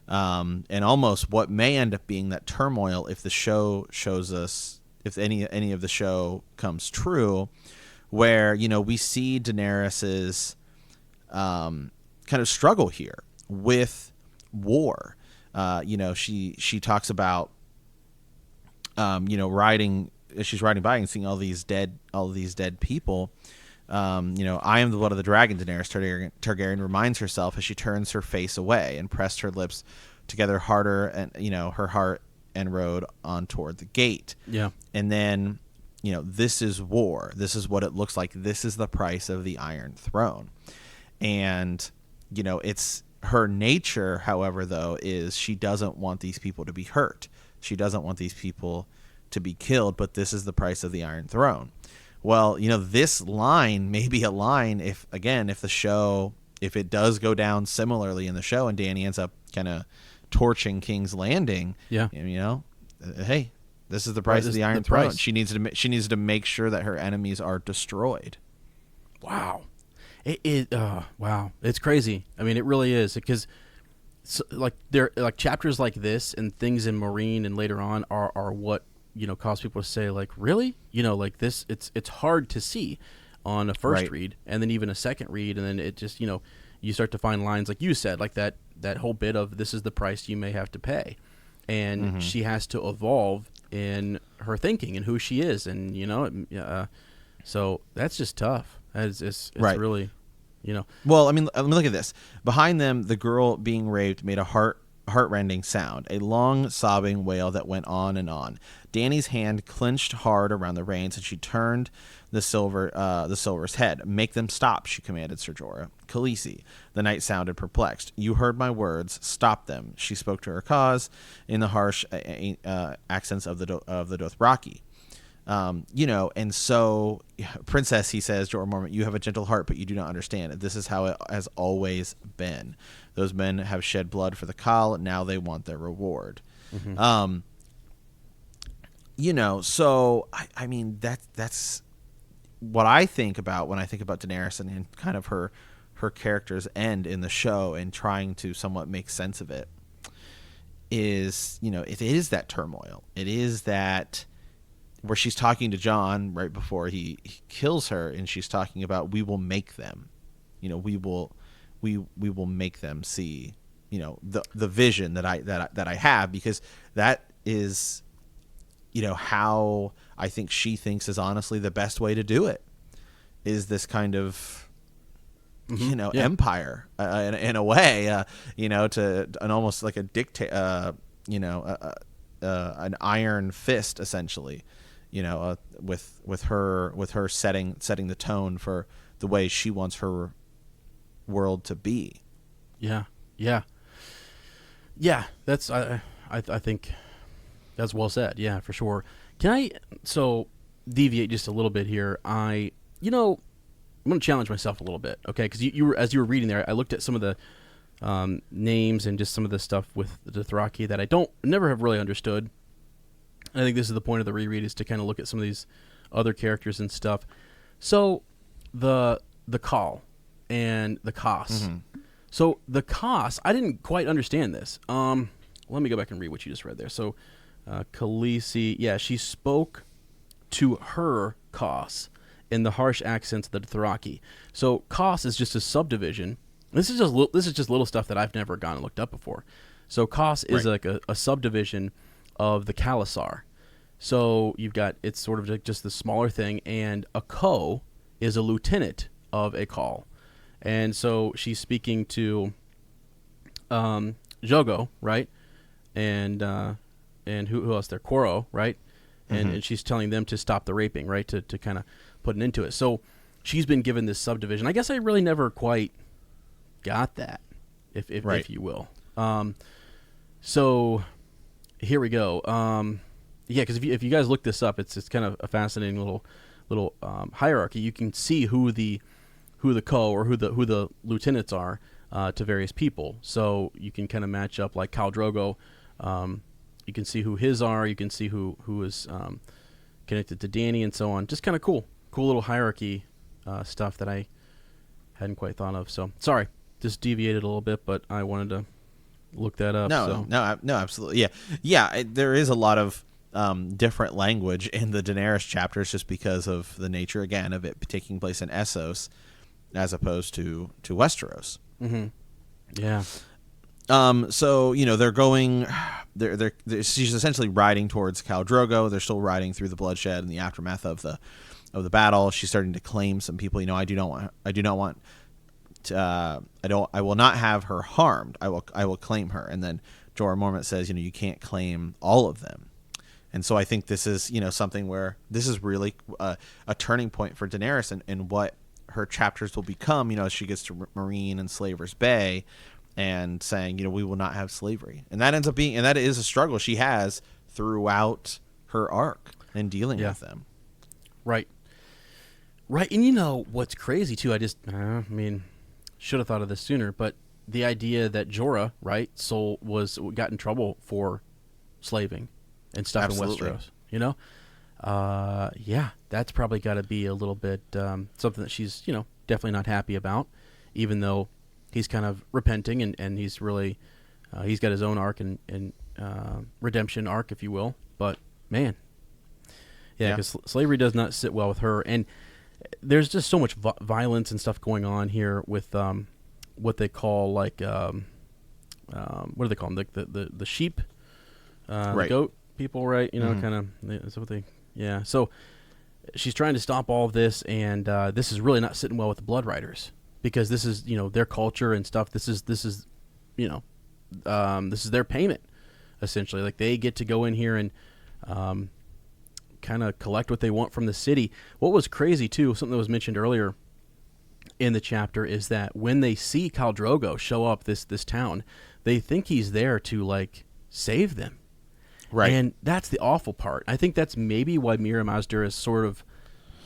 [SPEAKER 2] and almost what may end up being that turmoil if the show shows us, if any of the show comes true, where we see Daenerys's kind of struggle here with war. She talks about riding. She's riding by and seeing all these dead people. I am the blood of the dragon, Daenerys Targaryen reminds herself as she turns her face away and pressed her lips together harder, and her heart, and rode on toward the gate.
[SPEAKER 1] Yeah.
[SPEAKER 2] And then this is war. This is what it looks like. This is the price of the Iron Throne. And it's her nature, however, though, is she doesn't want these people to be hurt. She doesn't want these people to be killed, but this is the price of the Iron Throne. Well, this line may be a line if it does go down similarly in the show and Dany ends up kind of torching King's Landing.
[SPEAKER 1] Yeah.
[SPEAKER 2] Hey, this is the price of the Iron Throne. She needs to make sure that her enemies are destroyed.
[SPEAKER 1] Wow. Wow. It's crazy. I mean, it really is, because chapters like this and things in Meereen and later on are what cause people to say, like, really, like this, it's hard to see on a first read, and then even a second read, and then it just you start to find lines like you said, like that whole bit of this is the price you may have to pay, and she has to evolve in her thinking and who she is, and so that's just tough. It's really,
[SPEAKER 2] Well, I mean, look at this. Behind them, the girl being raped made a heart-rending sound, a long sobbing wail that went on and on. Dany's hand clenched hard around the reins, and she turned the Silver's head. "Make them stop," she commanded Ser Jorah. "Khaleesi," the knight sounded perplexed. "You heard my words. Stop them." She spoke to her cause in the harsh accents of the Dothraki. And so Princess, he says, Jorah Mormont, you have a gentle heart, but you do not understand. This is how it has always been. Those men have shed blood for the Khal. Now they want their reward.
[SPEAKER 1] Mm-hmm.
[SPEAKER 2] So I mean, that's what I think about when I think about Daenerys and kind of her character's end in the show and trying to somewhat make sense of it is, it is that turmoil. It is that where she's talking to Jon right before he kills her, and she's talking about, we will make them, we will make them see, the vision that I have, because that is, how I think she thinks is honestly the best way to do it, is this kind of, empire in a way, to an almost like a dictate, an iron fist essentially, with her setting the tone for the way she wants her world to be.
[SPEAKER 1] Yeah. That's I think that's well said. Yeah, for sure. Can I deviate just a little bit here? I'm going to challenge myself a little bit, okay? Because you were, as you were reading there, I looked at some of the names and just some of the stuff with the Dothraki that I never have really understood. I think this is the point of the reread, is to kind of look at some of these other characters and stuff. So the Khal and the Khas.
[SPEAKER 2] Mm-hmm.
[SPEAKER 1] So the Khas, I didn't quite understand this. Let me go back and read what you just read there. So Khaleesi, she spoke to her Khas in the harsh accents of the Dothraki. So Khas is just a subdivision. This is just little stuff that I've never gone and looked up before. So Khas is like a subdivision of the Khalasar. So you've got, it's sort of like just the smaller thing, and a Ko is a lieutenant of a Khal. And so she's speaking to Jogo, right? And who else there? Quoro, right? And she's telling them to stop the raping, right? To kind of put an end to it. So she's been given this subdivision. I guess I really never quite got that, if you will. So here we go. Because if you guys look this up, it's kind of a fascinating little hierarchy. You can see who the co or who the lieutenants are to various people. So you can kind of match up, like Khal Drogo. You can see who his are. You can see who is connected to Dany and so on. Just kind of cool little hierarchy stuff that I hadn't quite thought of. So sorry, just deviated a little bit, but I wanted to look that up.
[SPEAKER 2] No, absolutely, yeah. There is a lot of different language in the Daenerys chapters, just because of the nature, again, of it taking place in Essos as opposed to Westeros.
[SPEAKER 1] Mm-hmm. Yeah.
[SPEAKER 2] So they're going. She's essentially riding towards Khal Drogo. They're still riding through the bloodshed and the aftermath of the battle. She's starting to claim some people. I will not have her harmed. I will claim her. And then Jorah Mormont says, you can't claim all of them. And so I think this is, something where this is really a turning point for Daenerys and what her chapters will become, as she gets to Meereen and Slaver's Bay, and saying, we will not have slavery. And that ends up being, and that is a struggle she has throughout her arc and dealing with them.
[SPEAKER 1] Right. And what's crazy too, should have thought of this sooner, but the idea that Jorah, right, got in trouble for slaving and stuff. Absolutely. In Westeros, that's probably got to be a little bit something that she's, definitely not happy about, even though he's kind of repenting and he's really, he's got his own arc and redemption arc, if you will. But man, because slavery does not sit well with her. And there's just so much violence and stuff going on here with what they call what do they call them? The sheep, the goat people, right? Kind of, is that what they? Yeah. So she's trying to stop all of this, and this is really not sitting well with the Blood Riders, because this is their culture and stuff. This is this is their payment, essentially. Like, they get to go in here and kind of collect what they want from the city. What was crazy too, something that was mentioned earlier in the chapter, is that when they see Khal Drogo show up this town, they think he's there to save them.
[SPEAKER 2] Right.
[SPEAKER 1] And that's the awful part. I think that's maybe why Mira Mazdur is sort of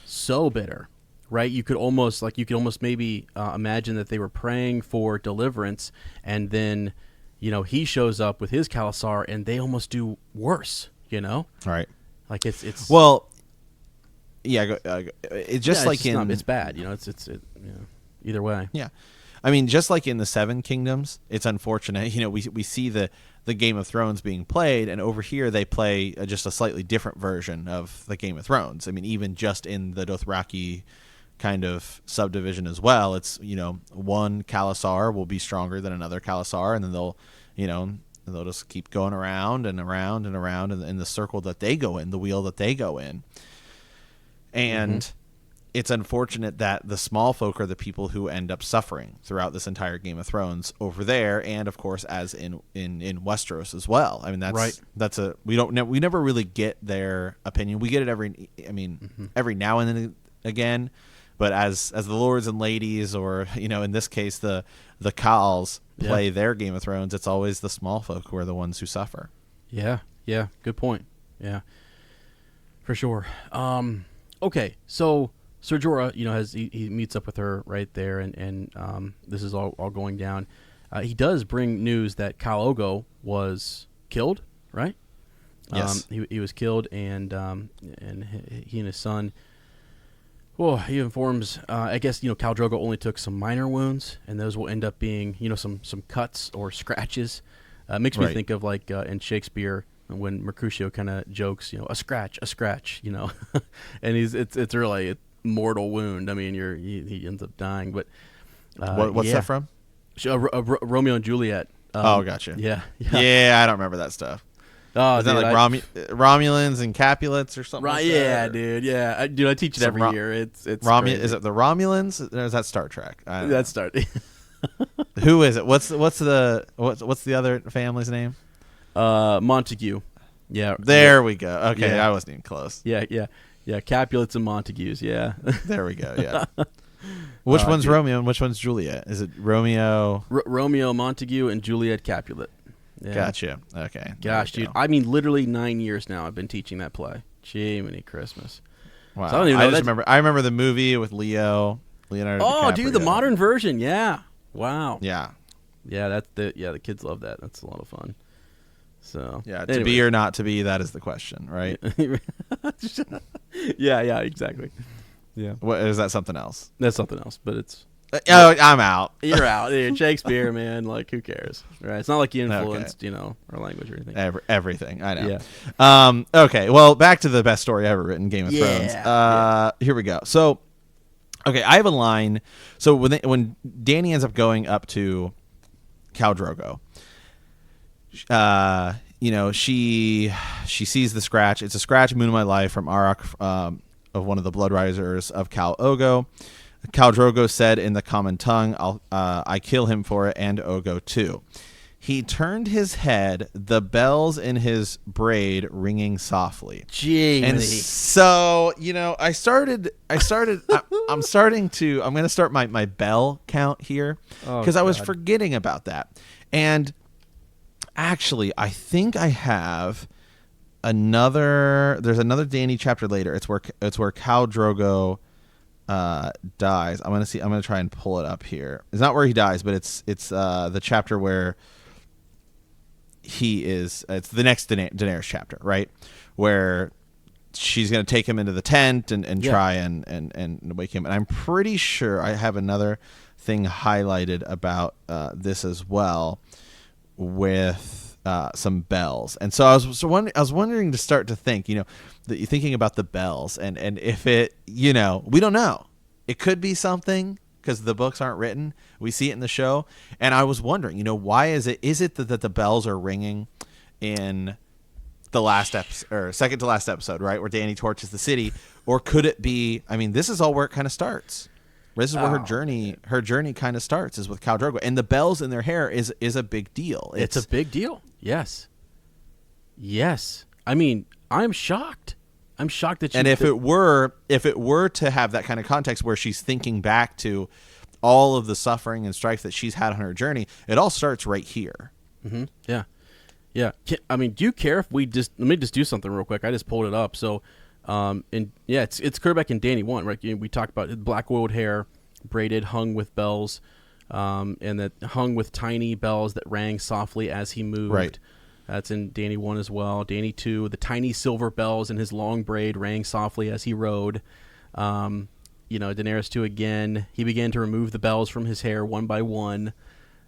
[SPEAKER 1] so bitter, right? You could almost maybe imagine that they were praying for deliverance, and then, he shows up with his Khalasar, and they almost do worse,
[SPEAKER 2] Right.
[SPEAKER 1] Like it's
[SPEAKER 2] Well, yeah, it's just like
[SPEAKER 1] it's bad, either way.
[SPEAKER 2] Yeah. I mean, just like in the Seven Kingdoms, it's unfortunate. We see the Game of Thrones being played, and over here they play just a slightly different version of the Game of Thrones. I mean, even just in the Dothraki kind of subdivision as well, it's, one Khalasar will be stronger than another Khalasar, and then they'll just keep going around and around and around in the circle that they go in, the wheel that they go in. And it's unfortunate that the small folk are the people who end up suffering throughout this entire Game of Thrones over there, and of course as in Westeros as well. I mean, we never really get their opinion. We get it every now and then again, but as the lords and ladies, or in this case the Khals play their Game of Thrones, it's always the small folk who are the ones who suffer. Yeah,
[SPEAKER 1] good point. Yeah, for sure. Okay, so Ser Jorah, he meets up with her right there, and this is all going down. He does bring news that Khal Ogo was killed, right?
[SPEAKER 2] Yes.
[SPEAKER 1] He was killed, and he and his son. Well, he informs. I guess Khal Drogo only took some minor wounds, and those will end up being some cuts or scratches. Makes me think of like in Shakespeare, when Mercutio kind of jokes, a scratch, and it's really a mortal wound. I mean, he ends up dying. But
[SPEAKER 2] what's that from?
[SPEAKER 1] Romeo and Juliet.
[SPEAKER 2] Gotcha.
[SPEAKER 1] Yeah.
[SPEAKER 2] I don't remember that stuff.
[SPEAKER 1] Oh,
[SPEAKER 2] is that like Romulans and Capulets or something?
[SPEAKER 1] Right?
[SPEAKER 2] Like that,
[SPEAKER 1] dude. Yeah, I teach it every year. It's
[SPEAKER 2] Is it the Romulans? Or is that Star Trek?
[SPEAKER 1] That's Star.
[SPEAKER 2] Who is it? What's the other family's name?
[SPEAKER 1] Montague. Yeah.
[SPEAKER 2] There we go. Okay,
[SPEAKER 1] Yeah.
[SPEAKER 2] I wasn't even close.
[SPEAKER 1] Yeah. Capulets and Montagues. Yeah.
[SPEAKER 2] There we go. Yeah. Which one's Romeo and which one's Juliet? Is it Romeo?
[SPEAKER 1] Romeo Montague and Juliet Capulet. Yeah.
[SPEAKER 2] Gotcha. Okay.
[SPEAKER 1] Gosh, dude. I mean, literally 9 years now I've been teaching that play. Jiminy Christmas.
[SPEAKER 2] Wow.
[SPEAKER 1] So I don't even know.
[SPEAKER 2] I remember the movie with Leonardo DiCaprio.
[SPEAKER 1] Dude, the modern version. Yeah. Wow.
[SPEAKER 2] Yeah.
[SPEAKER 1] Yeah, the kids love that. That's a lot of fun. So
[SPEAKER 2] yeah, to be or not to be, that is the question, right?
[SPEAKER 1] yeah, exactly. Yeah.
[SPEAKER 2] What is that? Something else?
[SPEAKER 1] That's something else, but it's.
[SPEAKER 2] I'm out.
[SPEAKER 1] You're out. Dude, Shakespeare, man. Like, who cares? Right? It's not like you influenced, our language or anything.
[SPEAKER 2] Everything. I know.
[SPEAKER 1] Yeah.
[SPEAKER 2] Okay. Well, back to the best story ever written, Game of Thrones. Here we go. So, okay, I have a line. So when Dany ends up going up to Khal Drogo, she sees the scratch. It's a scratch, Moon of My Life, from Arak, of one of the Blood Risers of Khal Ogo. Khal Drogo said in the common tongue, I kill him for it, and Ogo too. He turned his head, the bells in his braid ringing softly.
[SPEAKER 1] Gee.
[SPEAKER 2] And so, I'm going to start my bell count here, because I was forgetting about that. And actually, I think I have there's another Dany chapter later. It's where Khal Drogo dies. I'm gonna try and pull it up here. It's not where he dies, but it's the chapter where he is. It's the next Daenerys chapter, right? Where she's gonna take him into the tent and try and wake him. And I'm pretty sure I have another thing highlighted about this as well, with some bells. And so I was wondering to start to think, that you're thinking about the bells, and if it, we don't know. It could be something, because the books aren't written. We see it in the show. And I was wondering, why is it that the bells are ringing in the last episode, or second to last episode, right, where Dany torches the city? Or could it be, this is all where it kind of starts. This is where her journey kind of starts, is with Khal Drogo. And the bells in their hair is a big deal.
[SPEAKER 1] It's a big deal. Yes. I'm shocked. I'm shocked that she.
[SPEAKER 2] And if it were to have that kind of context where she's thinking back to all of the suffering and strife that she's had on her journey, it all starts right here.
[SPEAKER 1] Mm-hmm. Yeah. Yeah. I mean, do you care if we just let me just do something real quick? I just pulled it up. So, and yeah, it's clear back in Dany 1, right? We talked about black oiled hair, braided, hung with bells, and that hung with tiny bells that rang softly as he moved.
[SPEAKER 2] Right.
[SPEAKER 1] That's in Dany 1 as well. Dany 2, the tiny silver bells in his long braid rang softly as he rode. Daenerys 2 again. He began to remove the bells from his hair one by one.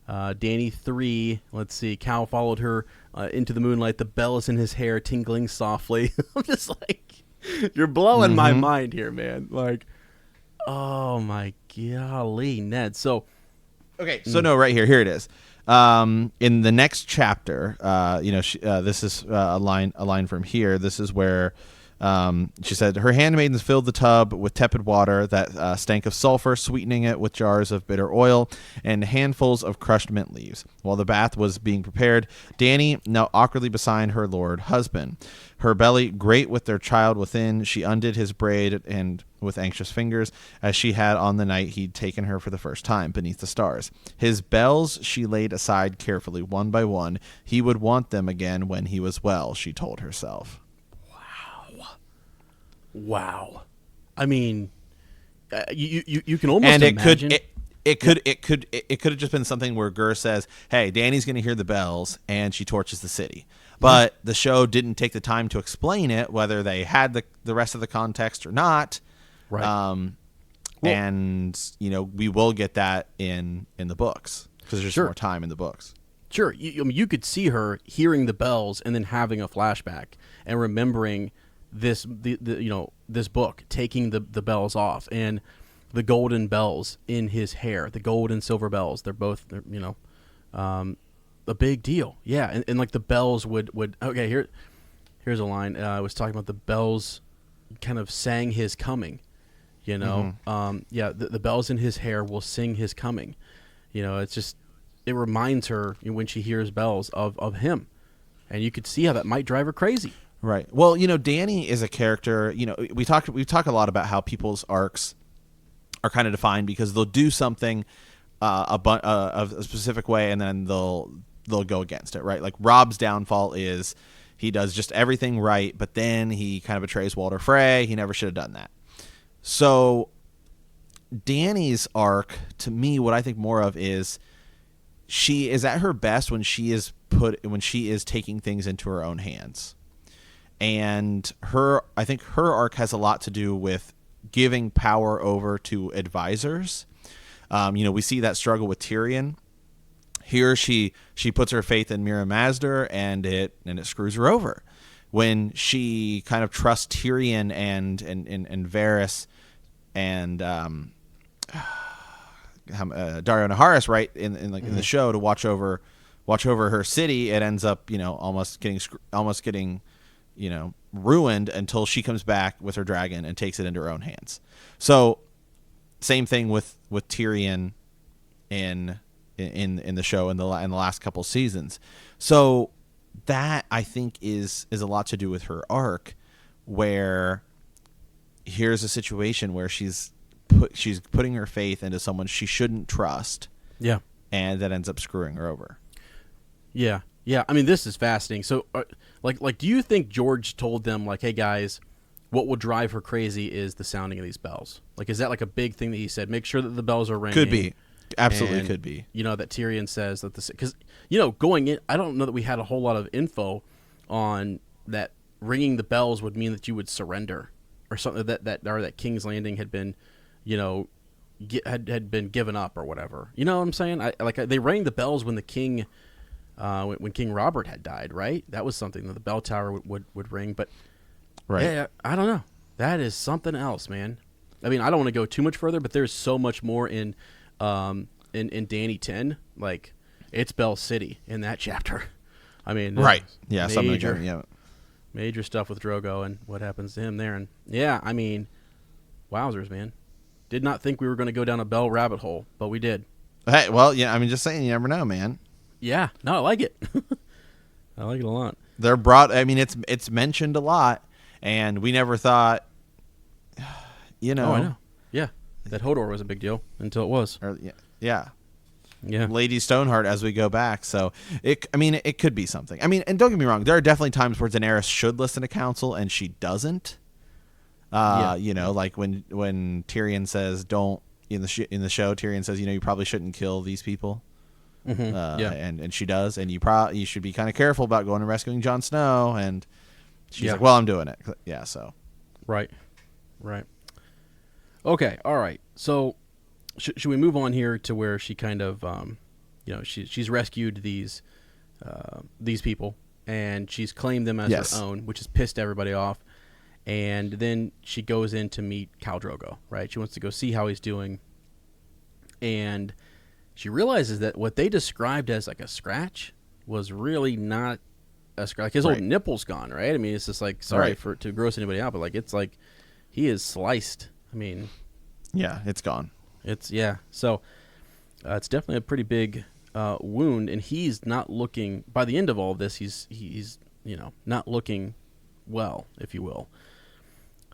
[SPEAKER 1] Dany 3, let's see. Cal followed her into the moonlight. The bells in his hair tingling softly. I'm just like, you're blowing my mind here, man. Like, oh my golly, Ned. So,
[SPEAKER 2] okay, so no, right here it is. In the next chapter, this is a line from here. This is where she said, her handmaidens filled the tub with tepid water that stank of sulfur, sweetening it with jars of bitter oil and handfuls of crushed mint leaves. While the bath was being prepared, Dany knelt awkwardly beside her lord husband. Her belly great with their child within, she undid his braid and with anxious fingers, as she had on the night he'd taken her for the first time beneath the stars. His bells she laid aside carefully, one by one. He would want them again when he was well, she told herself.
[SPEAKER 1] Wow. I mean, you can almost
[SPEAKER 2] and
[SPEAKER 1] imagine.
[SPEAKER 2] It could have just been something where Gur says, "Hey, Dany's going to hear the bells," and she torches the city. But the show didn't take the time to explain it, whether they had the rest of the context or not. Right. And we will get that in the books because there's more time in the books.
[SPEAKER 1] Sure. You could see her hearing the bells and then having a flashback and remembering this book, taking the bells off and the golden bells in his hair, the gold and silver bells. They're both a big deal. Yeah. And like the bells would okay, here's a line. I was talking about the bells kind of sang his coming, the bells in his hair will sing his coming. It's just, it reminds her when she hears bells of him, and you could see how that might drive her crazy.
[SPEAKER 2] Right. Well, Dany is a character. We talk a lot about how people's arcs are kind of defined because they'll do something of a specific way, and then they'll go against it. Right. Like Robb's downfall is he does just everything right, but then he kind of betrays Walder Frey. He never should have done that. So Dany's arc, to me, what I think more of is she is at her best when she is taking things into her own hands. And I think her arc has a lot to do with giving power over to advisors. We see that struggle with Tyrion. Here she puts her faith in Mira Mazder, and it screws her over. When she kind of trusts Tyrion and Varys and Dario Naharis, right, in the show, to watch over her city, it ends up almost getting ruined until she comes back with her dragon and takes it into her own hands. So same thing with Tyrion in the show in the last couple seasons. So that, I think, is a lot to do with her arc, where here's a situation where she's putting her faith into someone she shouldn't trust. Yeah. And that ends up screwing her over.
[SPEAKER 1] Yeah. Yeah, I mean, this is fascinating. So, do you think George told them, like, hey, guys, what will drive her crazy is the sounding of these bells? Like, is that, like, a big thing that he said? Make sure that the bells are ringing.
[SPEAKER 2] Could be. Absolutely could be.
[SPEAKER 1] That Tyrion says that because, going in, I don't know that we had a whole lot of info on that ringing the bells would mean that you would surrender or something, that King's Landing had been, had been given up or whatever. You know what I'm saying? They rang the bells when the king... when King Robert had died, right? That was something that the bell tower would ring. But right. Yeah, I don't know. That is something else, man. I mean, I don't want to go too much further, but there's so much more in Dany 10. Like, it's Bell City in that chapter. I mean,
[SPEAKER 2] right? Yeah,
[SPEAKER 1] major stuff with Drogo and what happens to him there. And yeah, I mean, wowzers, man. Did not think we were going to go down a Bell rabbit hole, but we did.
[SPEAKER 2] Hey, well, yeah. I mean, just saying, you never know, man.
[SPEAKER 1] Yeah, no, I like it. I like it a lot.
[SPEAKER 2] They're brought. I mean, it's mentioned a lot, and we never thought,
[SPEAKER 1] Oh, I know. Yeah, that Hodor was a big deal until it was.
[SPEAKER 2] Yeah. Lady Stoneheart as we go back. So it could be something. I mean, and don't get me wrong, there are definitely times where Daenerys should listen to counsel and she doesn't. Like when Tyrion says don't in the show, Tyrion says, you probably shouldn't kill these people. And she does, and you should be kind of careful about going and rescuing Jon Snow, and she's like, well, I'm doing it. Yeah, so
[SPEAKER 1] right. Okay, all right. So should we move on here to where she kind of she's rescued these people, and she's claimed them as her own, which has pissed everybody off. And then she goes in to meet Khal Drogo, right? She wants to go see how he's doing, and she realizes that what they described as like a scratch was really not a scratch. Like his old nipple's gone, right? I mean, it's just like, sorry to gross anybody out, but like it's like he is sliced. I mean,
[SPEAKER 2] yeah, it's gone.
[SPEAKER 1] So it's definitely a pretty big wound, and he's not looking. By the end of all of this, he's not looking well, if you will.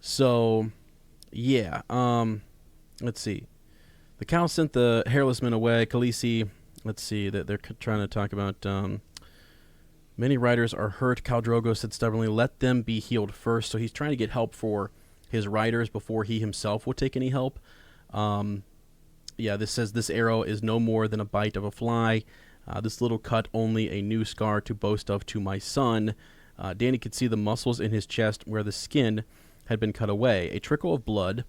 [SPEAKER 1] So let's see. The cow sent the hairless men away. Khaleesi, let's see, that they're trying to talk about. Many riders are hurt. Khal Drogo said stubbornly, let them be healed first. So he's trying to get help for his riders before he himself will take any help. This says this arrow is no more than a bite of a fly. This little cut only a new scar to boast of to my son. Dany could see the muscles in his chest where the skin had been cut away. A trickle of blood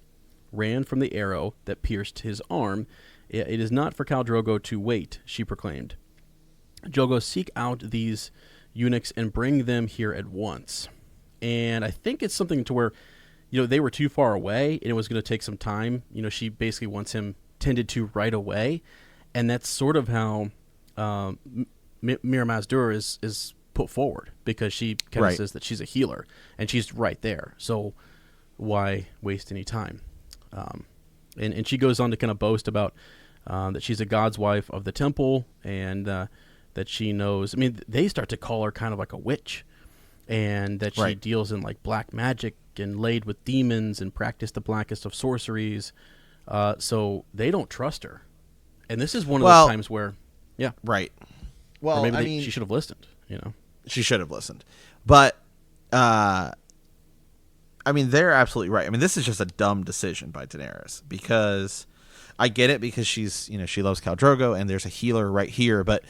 [SPEAKER 1] ran from the arrow that pierced his arm. It is not for Khal Drogo to wait, she proclaimed. Drogo, seek out these eunuchs and bring them here at once. And I think it's something to where, they were too far away and it was going to take some time. She basically wants him tended to right away. And that's sort of how Mir Mazdur is put forward, because she kind of says that she's a healer and she's right there. So why waste any time? And she goes on to kind of boast about that she's a god's wife of the temple, and that she knows. I mean, they start to call her kind of like a witch, and that she deals in like black magic and laid with demons and practiced the blackest of sorceries. So they don't trust her, and this is one of those times where,
[SPEAKER 2] Well,
[SPEAKER 1] or maybe she should have listened.
[SPEAKER 2] She should have listened, but. They're absolutely right. I mean, this is just a dumb decision by Daenerys, because I get it, because she's, she loves Khal Drogo and there's a healer right here, but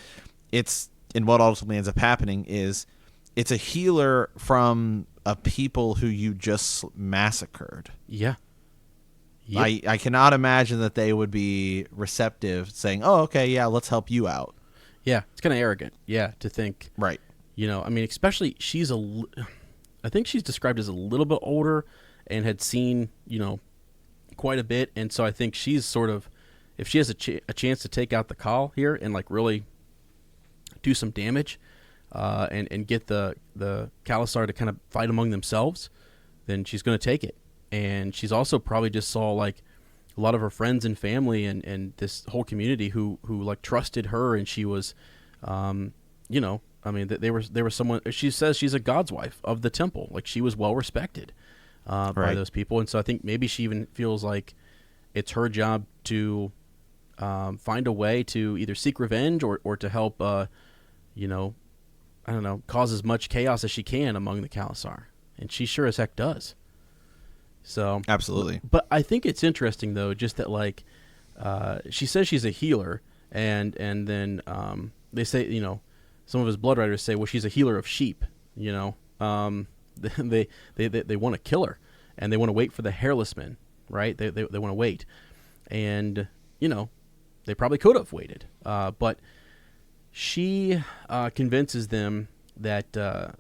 [SPEAKER 2] what ultimately ends up happening is it's a healer from a people who you just massacred.
[SPEAKER 1] Yeah. Yep.
[SPEAKER 2] I cannot imagine that they would be receptive, saying, oh, okay, yeah, let's help you out.
[SPEAKER 1] Yeah. It's kind of arrogant. Yeah. To think,
[SPEAKER 2] right.
[SPEAKER 1] Especially I think she's described as a little bit older and had seen, quite a bit. And so I think she's sort of, if she has a chance to take out the Khal here and like really do some damage and get the Khalasar to kind of fight among themselves, then she's going to take it. And she's also probably just saw like a lot of her friends and family and this whole community who like trusted her, and she was, they were someone. She says she's a god's wife of the temple. Like, she was well respected by those people, and so I think maybe she even feels like it's her job to find a way to either seek revenge or to help, cause as much chaos as she can among the Khalasar, and she sure as heck does. So
[SPEAKER 2] absolutely.
[SPEAKER 1] But I think it's interesting though, just that like she says she's a healer, and then they say some of his blood riders say, well, she's a healer of sheep. They want to kill her, and they want to wait for the hairless men, right? They want to wait, and they probably could have waited, but she convinces them that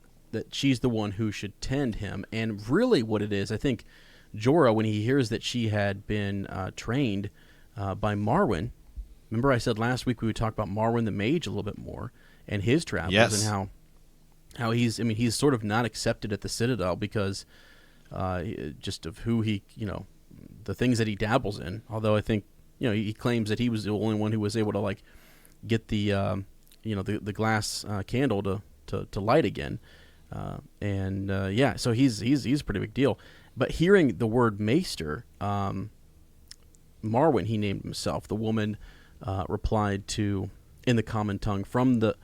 [SPEAKER 1] she's the one who should tend him. And really, what it is, I think, Jorah, when he hears that she had been trained by Marwyn. Remember, I said last week we would talk about Marwyn the Mage a little bit more, and his travels, and how he's sort of not accepted at the Citadel because just of who he, the things that he dabbles in. Although I think, he claims that he was the only one who was able to like get the the glass candle to light again, so he's a pretty big deal. But hearing the word Maester, Marwyn, he named himself. The woman replied to in the common tongue, from the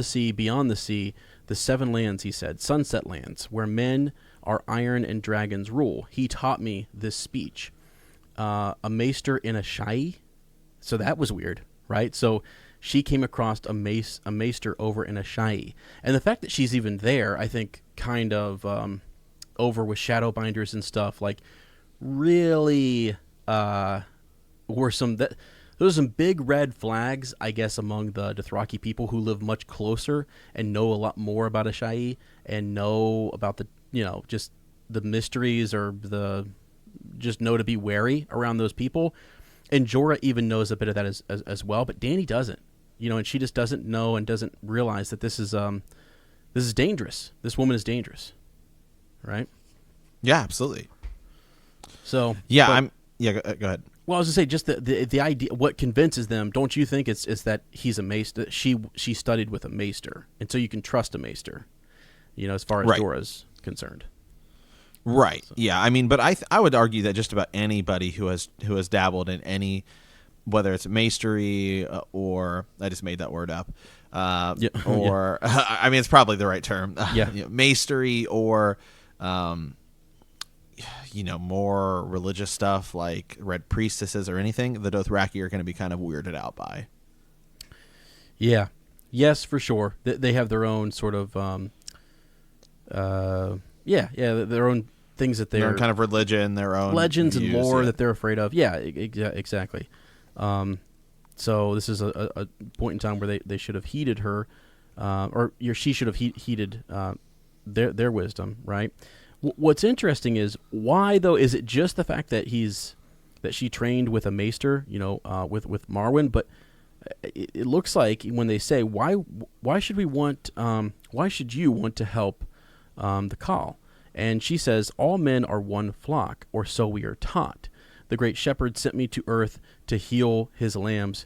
[SPEAKER 1] sea, beyond the sea, the 7 lands, he said, sunset lands, where men are iron and dragons rule. He taught me this speech. A maester in Ahai. So that was weird, right? So she came across a maester over in Ahai. And the fact that she's even there, I think, kind of over with Shadowbinders and stuff, like, really were some... Those are some big red flags, I guess, among the Dothraki people who live much closer and know a lot more about Ahai and know about the, just the mysteries, or just know to be wary around those people. And Jorah even knows a bit of that as well, but Dany doesn't, and she just doesn't know and doesn't realize that this is dangerous. This woman is dangerous, right?
[SPEAKER 2] Yeah, absolutely.
[SPEAKER 1] So
[SPEAKER 2] yeah, go ahead.
[SPEAKER 1] Well, I was going to say, just the idea, what convinces them, don't you think, is that he's a maester? She studied with a maester, and so you can trust a maester, as far as
[SPEAKER 2] right.
[SPEAKER 1] Jorah's concerned.
[SPEAKER 2] Right. So. Yeah. I mean, but I would argue that just about anybody who has dabbled in any, whether it's maestery or I just made that word up, or I mean, it's probably the right term. Maestery or more religious stuff like red priestesses or anything, the Dothraki are going to be kind of weirded out by.
[SPEAKER 1] Yeah. Yes, for sure. They have their own sort of, their own things that
[SPEAKER 2] their own kind of religion, their own
[SPEAKER 1] legends
[SPEAKER 2] views,
[SPEAKER 1] and lore that they're afraid of. Yeah, exactly. So this is a point in time where they should have heeded her, she should have heeded their wisdom, right? What's interesting is, why though? Is it just the fact that she trained with a maester, with Marwyn? But it looks like when they say, why should you want to help the Khal? And she says, all men are one flock, or so we are taught. The great shepherd sent me to earth to heal his lambs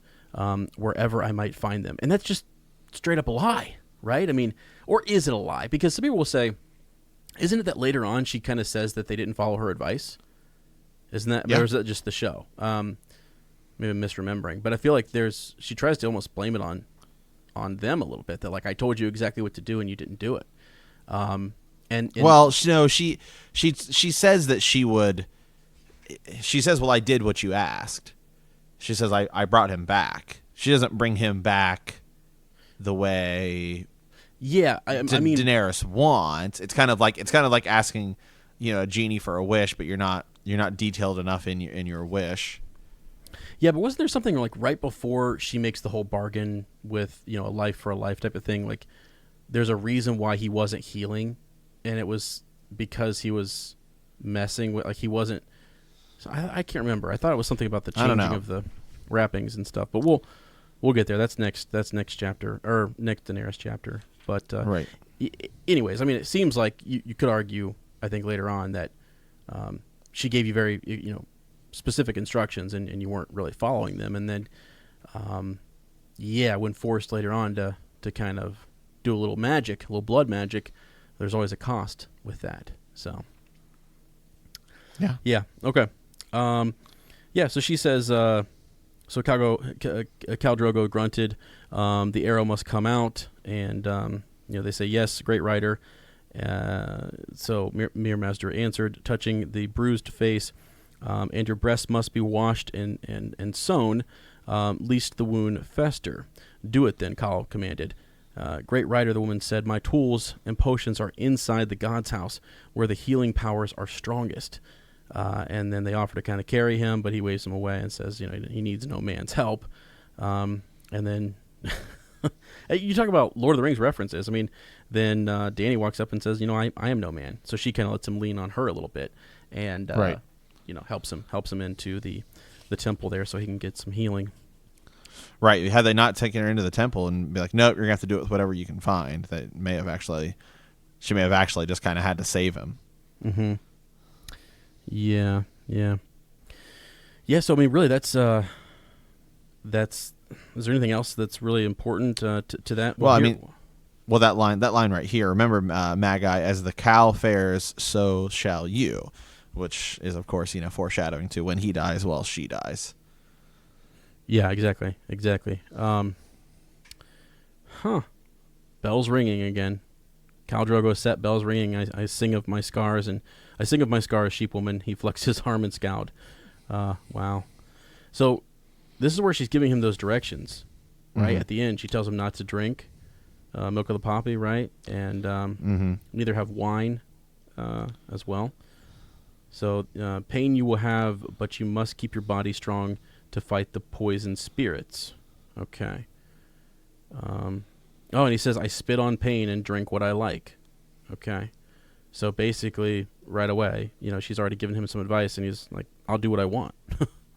[SPEAKER 1] wherever I might find them. And that's just straight up a lie, right? I mean, or is it a lie? Because some people will say, isn't it that later on she kind of says that they didn't follow her advice? Isn't that, or is that just the show? Maybe I'm misremembering, but I feel like she tries to almost blame it on them a little bit, that like, I told you exactly what to do and you didn't do it. And
[SPEAKER 2] well, she says that she would. She says, "Well, I did what you asked." She says, "I brought him back." She doesn't bring him back the way.
[SPEAKER 1] Yeah, I mean,
[SPEAKER 2] Daenerys wants. It's kind of like asking, a genie for a wish, but you're not detailed enough in your wish.
[SPEAKER 1] Yeah, but wasn't there something like right before she makes the whole bargain with a life for a life type of thing? Like, there's a reason why he wasn't healing, and it was because he was messing with, like, he wasn't. So I can't remember. I thought it was something about the changing of the wrappings and stuff. But we'll get there. That's next chapter, or next Daenerys chapter. But
[SPEAKER 2] right.
[SPEAKER 1] Anyways, I mean, it seems like you could argue, I think, later on that she gave you very specific instructions, and you weren't really following them. And then, when forced later on to kind of do a little magic, a little blood magic, there's always a cost with that. So. Yeah. Okay. So she says, so Khal Drogo grunted, the arrow must come out, and, they say, yes, great rider. So Mir Mazdur answered, touching the bruised face, and your breast must be washed and sewn, lest the wound fester. Do it then, Khal commanded. Great rider, the woman said, my tools and potions are inside the god's house, where the healing powers are strongest. And then they offer to kind of carry him, but he waves them away and says, he needs no man's help. And then you talk about Lord of the Rings references. I mean, then Dany walks up and says, I am no man. So she kind of lets him lean on her a little bit, and
[SPEAKER 2] right.
[SPEAKER 1] Helps him into the temple there so he can get some healing.
[SPEAKER 2] Right. Had they not taken her into the temple and be like, no, you're gonna have to do it with whatever you can find, she may have actually just kind of had to save him.
[SPEAKER 1] Mm-hmm. Yeah. So I mean, really, that's. Is there anything else that's really important to that?
[SPEAKER 2] Well, that line right here. Remember, Magi, as the Khal fares, so shall you, which is, of course, foreshadowing to when he dies, well, she dies.
[SPEAKER 1] Yeah, exactly. Huh. Bells ringing again. Khal Drogo set, bells ringing. I sing of my scars, and I sing of my scars, sheep woman. He flexed his arm and scowled. Wow. So this is where she's giving him those directions, right?
[SPEAKER 2] Mm-hmm.
[SPEAKER 1] At the end, she tells him not to drink milk of the poppy, right? And neither have wine as well. So pain you will have, but you must keep your body strong to fight the poison spirits. Okay. And he says, I spit on pain and drink what I like. Okay. So basically, right away, she's already given him some advice, and he's like, I'll do what I want.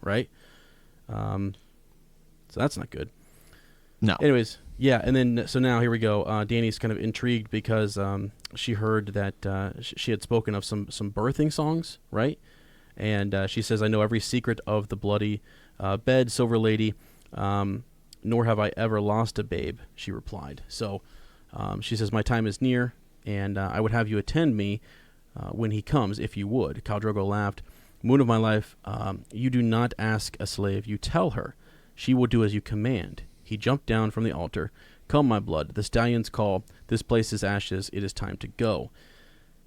[SPEAKER 1] Right? So that's not good.
[SPEAKER 2] No.
[SPEAKER 1] Anyways, yeah, and then, so now here we go. Dany's kind of intrigued because she heard that she had spoken of some birthing songs, right? And she says, I know every secret of the bloody bed, Silver Lady, nor have I ever lost a babe, she replied. So she says, my time is near, and I would have you attend me when he comes, if you would. Khal Drogo laughed. Moon of my life, you do not ask a slave, you tell her. She will do as you command. He jumped down from the altar. Come, my blood, the stallions call. This place is ashes. It is time to go.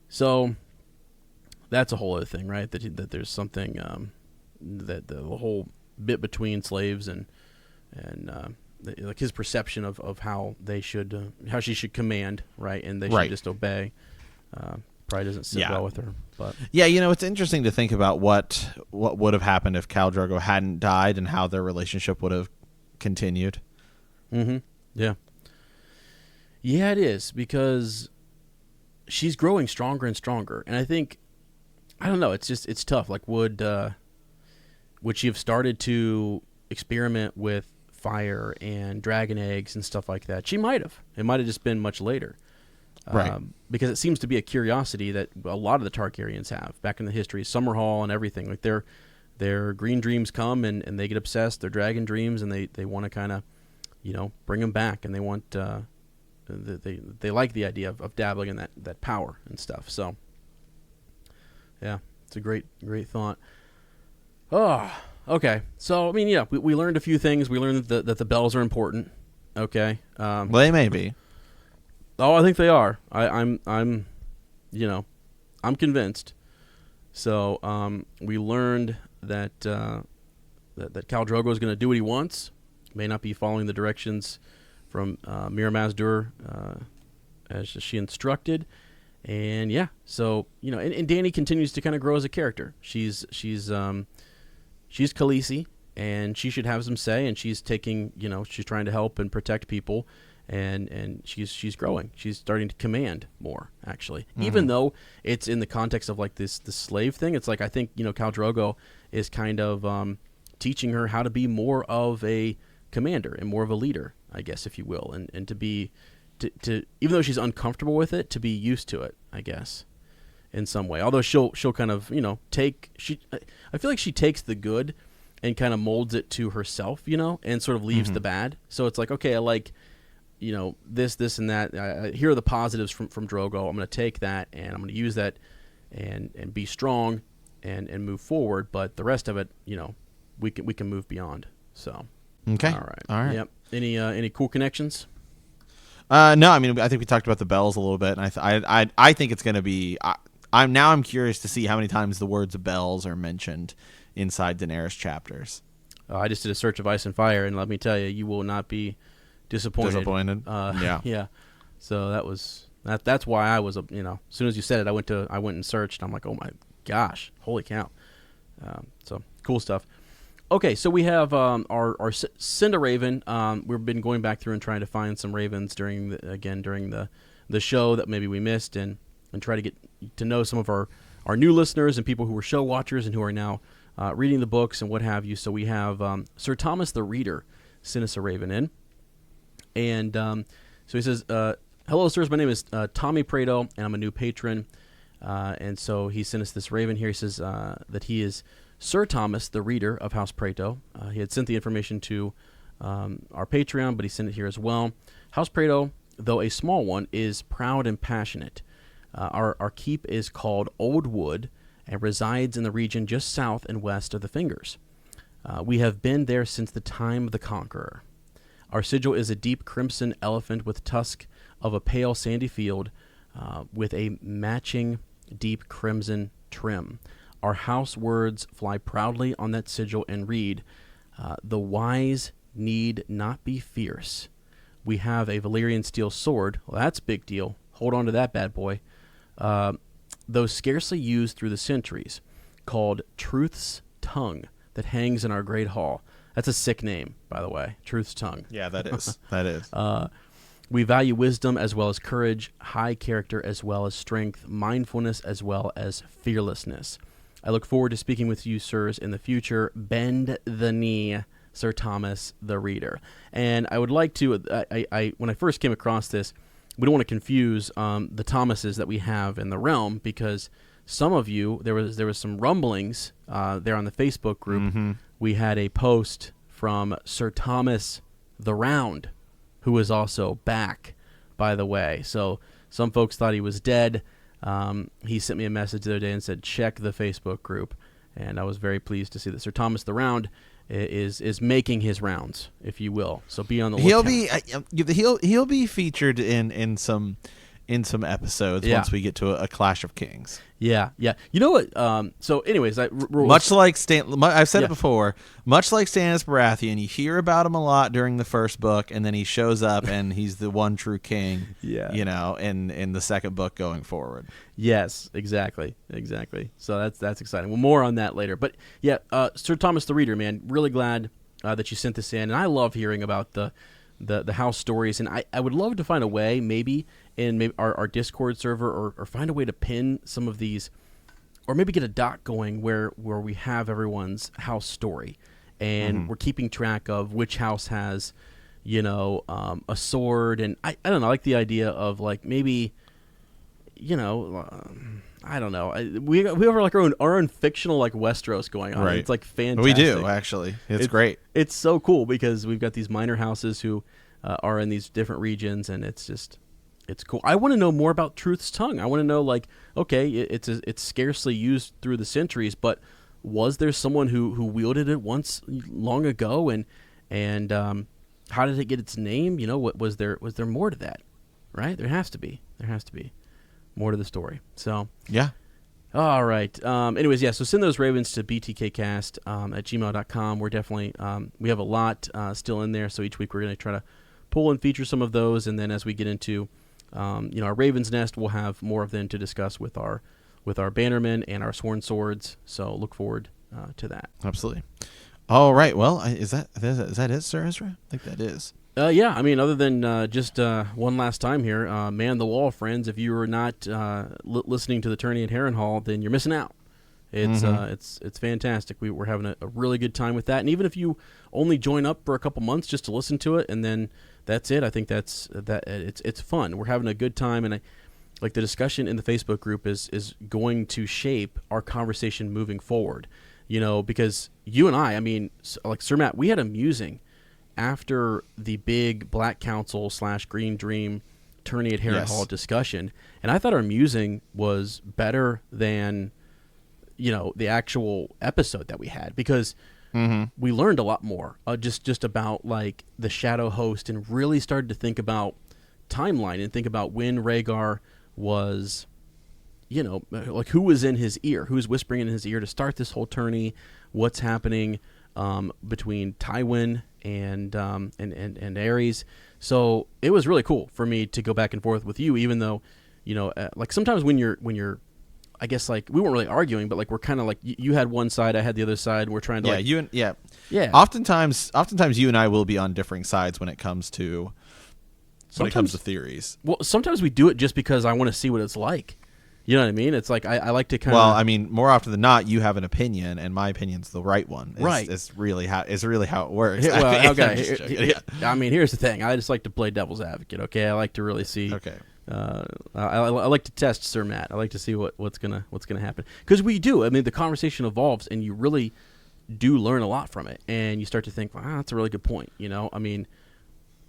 [SPEAKER 1] So that's a whole other thing, right? That there's something that the whole bit between slaves and like his perception of how they should how she should command, right? And they should just obey. Probably doesn't sit well with her. But
[SPEAKER 2] yeah, it's interesting to think about what would have happened if Khal Drogo hadn't died and how their relationship would have continued.
[SPEAKER 1] Mm-hmm. Yeah. Yeah, it is, because she's growing stronger and stronger, and I don't know. It's tough. Like, would she have started to experiment with fire and dragon eggs and stuff like that? She might have. It might have just been much later.
[SPEAKER 2] Right.
[SPEAKER 1] Because it seems to be a curiosity that a lot of the Targaryens have back in the history, Summerhall and everything. Like their green dreams come and they get obsessed, their dragon dreams, and they want to kind of, bring them back, and they want they like the idea of dabbling in that power and stuff. So yeah, it's a great thought. Oh, okay. So we learned a few things. We learned that the bells are important. Okay.
[SPEAKER 2] Well, they may be.
[SPEAKER 1] Oh, I think they are. I'm convinced. So we learned that that Khal Drogo is going to do what he wants. May not be following the directions from Mir Mazdur as she instructed. And yeah, so and Dany continues to kind of grow as a character. She's Khaleesi, and she should have some say, and she's taking, she's trying to help and protect people. And she's growing. She's starting to command more, actually. Mm-hmm. Even though it's in the context of like the slave thing, it's like I think Khal Drogo is kind of teaching her how to be more of a commander and more of a leader, I guess, if you will, and to be to even though she's uncomfortable with it, to be used to it, I guess, in some way. Although she'll kind of I feel like she takes the good and kind of molds it to herself, and sort of leaves the bad. So it's like, okay, I like. This and that. Here are the positives from Drogo. I'm going to take that and I'm going to use that and be strong and move forward. But the rest of it, we can move beyond. So
[SPEAKER 2] okay,
[SPEAKER 1] all right. Yep. Any cool connections?
[SPEAKER 2] No, I mean I think we talked about the bells a little bit, and I think it's going to be. I'm curious to see how many times the words bells are mentioned inside Daenerys chapters.
[SPEAKER 1] I just did a search of Ice and Fire, and let me tell you, you will not be disappointed.
[SPEAKER 2] Yeah.
[SPEAKER 1] Yeah. So that's why I was, as soon as you said it, I went and searched. I'm like, oh my gosh, holy cow. So cool stuff. Okay, so we have our Cinder Raven. We've been going back through and trying to find some ravens during the show that maybe we missed, and try to get to know some of our new listeners and people who were show watchers and who are now reading the books and what have you. So we have Sir Thomas the Reader sent us a raven in. And so he says, hello, sirs. My name is Tommy Prado, and I'm a new patron. And so he sent us this raven here. He says that he is Sir Thomas, the Reader of House Prado. He had sent the information to our Patreon, but he sent it here as well. House Prado, though a small one, is proud and passionate. Our keep is called Old Wood and resides in the region just south and west of the Fingers. We have been there since the time of the conqueror. Our sigil is a deep crimson elephant with tusk of a pale sandy field with a matching deep crimson trim. Our house words fly proudly on that sigil and read, the wise need not be fierce. We have a Valyrian steel sword. Well, that's a big deal. Hold on to that bad boy. Though scarcely used through the centuries, called Truth's Tongue, that hangs in our great hall. That's a sick name, by the way. Truth's Tongue.
[SPEAKER 2] Yeah, that is. That is.
[SPEAKER 1] We value wisdom as well as courage, high character as well as strength, mindfulness as well as fearlessness. I look forward to speaking with you, sirs, in the future. Bend the knee, Sir Thomas the Reader. And I would like to, when I first came across this, we don't want to confuse the Thomases that we have in the realm, because some of you, there was some rumblings there on the Facebook group.
[SPEAKER 2] Mm-hmm.
[SPEAKER 1] We had a post from Sir Thomas the Round, who is also back, by the way. So some folks thought he was dead. He sent me a message the other day and said, check the Facebook group. And I was very pleased to see that Sir Thomas the Round is making his rounds, if you will. So be on the lookout.
[SPEAKER 2] He'll be featured in some episodes once we get to a Clash of Kings.
[SPEAKER 1] Yeah. You know what? So, anyways,
[SPEAKER 2] much like I've said it before. Much like Stannis Baratheon, you hear about him a lot during the first book, and then he shows up and he's the one true king.
[SPEAKER 1] Yeah.
[SPEAKER 2] In the second book going forward.
[SPEAKER 1] Yes, exactly. So that's exciting. Well, more on that later. But yeah, Sir Thomas the Reader, man, really glad that you sent this in, and I love hearing about the house stories, and I would love to find a way, maybe in our Discord server, or find a way to pin some of these, or maybe get a doc going where we have everyone's house story, and we're keeping track of which house has, a sword, and I don't know, I like the idea of like maybe, I don't know. We have like our own fictional like Westeros going on.
[SPEAKER 2] Right.
[SPEAKER 1] It's like fantastic.
[SPEAKER 2] We do, actually. It's great.
[SPEAKER 1] It's so cool because we've got these minor houses who are in these different regions, and it's cool. I want to know more about Truth's Tongue. I want to know, like, okay, it's scarcely used through the centuries, but was there someone who wielded it once long ago, and how did it get its name? What was there more to that? Right? There has to be more to the story. So
[SPEAKER 2] yeah.
[SPEAKER 1] All right. Anyways, yeah. So send those ravens to btkcast at gmail.com. We're definitely we have a lot still in there. So each week we're going to try to pull and feature some of those, and then as we get into our Raven's Nest, we'll have more of them to discuss with our bannermen and our sworn swords. So look forward to that.
[SPEAKER 2] Absolutely. All right. Well, is that it, Sir Ezra? I think that is.
[SPEAKER 1] Yeah, I mean, other than just one last time here, man the wall, friends. If you are not listening to the tourney at Harrenhal, then you're missing out. It's fantastic. We're having a really good time with that, and even if you only join up for a couple months just to listen to it, and then that's it, I think it's fun. We're having a good time, and like the discussion in the Facebook group is going to shape our conversation moving forward. Because you and I mean, like Sir Matt, we had a musing after the big Black Council / Green Dream tourney at Harrenhal discussion, and I thought our musing was better than the actual episode that we had, because we learned a lot more just about like the Shadow Host, and really started to think about timeline and think about when Rhaegar was, like who was in his ear, who was whispering in his ear to start this whole tourney, what's happening between Tywin and Aerys. So it was really cool for me to go back and forth with you, even though, like sometimes when you're, I guess like we weren't really arguing, but like we're kind of like you had one side, I had the other side, and we're trying to yeah.
[SPEAKER 2] Oftentimes you and I will be on differing sides when it comes to theories.
[SPEAKER 1] Well, sometimes we do it just because I want to see what it's like. You know what I mean? It's like I like to kind of.
[SPEAKER 2] Well, I mean, more often than not, you have an opinion, and my opinion's the right one.
[SPEAKER 1] Right.
[SPEAKER 2] It's really how it works.
[SPEAKER 1] Well, okay. I mean, here's the thing. I just like to play devil's advocate. Okay, I like to really see.
[SPEAKER 2] Okay.
[SPEAKER 1] I like to test Sir Matt. I like to see what's gonna happen, because we do. I mean, the conversation evolves, and you really do learn a lot from it, and you start to think, wow, that's a really good point. I mean,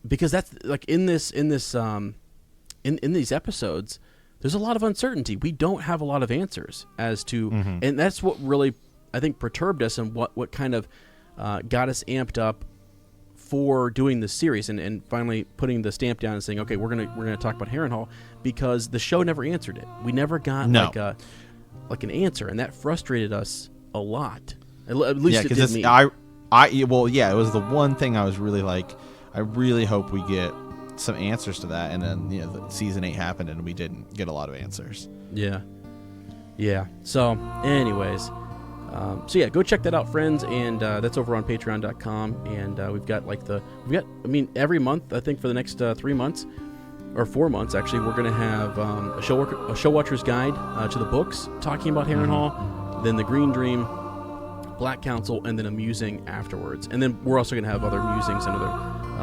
[SPEAKER 1] because that's like in these episodes, there's a lot of uncertainty. We don't have a lot of answers as to, and that's what really I think perturbed us, and what kind of got us amped up for doing this series and finally putting the stamp down and saying, okay, we're gonna talk about Harrenhal, because the show never answered it. We never got like an answer, and that frustrated us a lot. At least it did me.
[SPEAKER 2] It was the one thing I was really like, I really hope we get some answers to that, and then season 8 happened and we didn't get a lot of answers.
[SPEAKER 1] Yeah. So anyways, go check that out, friends, and that's over on patreon.com, and we've got every month, I think for the next 3 months or 4 months actually, we're going to have a show watcher's guide to the books talking about Harrenhal, then the Green Dream, Black Council, and then a musing afterwards. And then we're also going to have other musings and other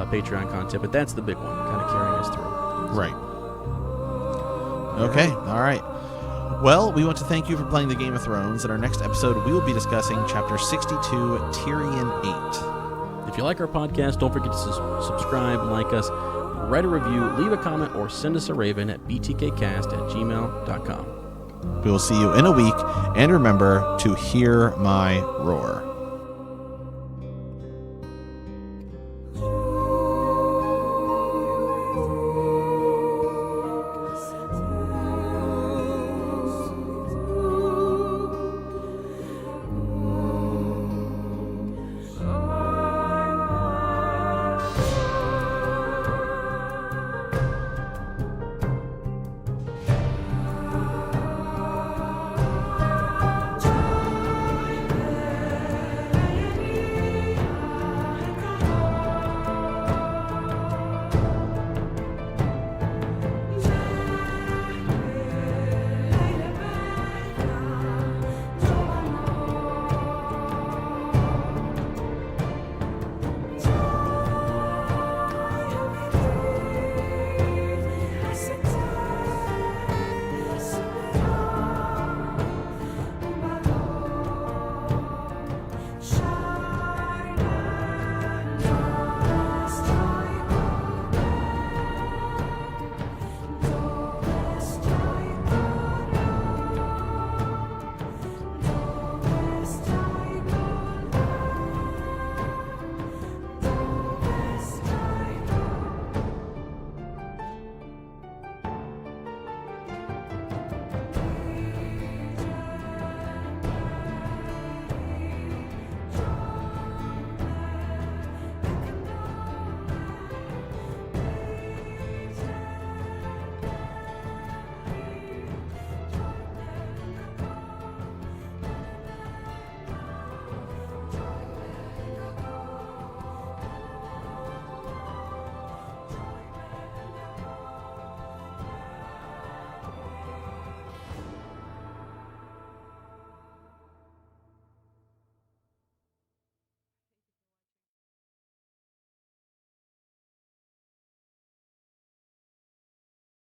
[SPEAKER 1] Patreon content, but that's the big one, kind of carrying us through.
[SPEAKER 2] Right. Okay. All right. Well, we want to thank you for playing the Game of Thrones. In our next episode, we will be discussing Chapter 62, Tyrion 8.
[SPEAKER 1] If you like our podcast, don't forget to subscribe, like us, write a review, leave a comment, or send us a raven at btkcast@gmail.com.
[SPEAKER 2] We will see you in a week, and remember to hear my roar.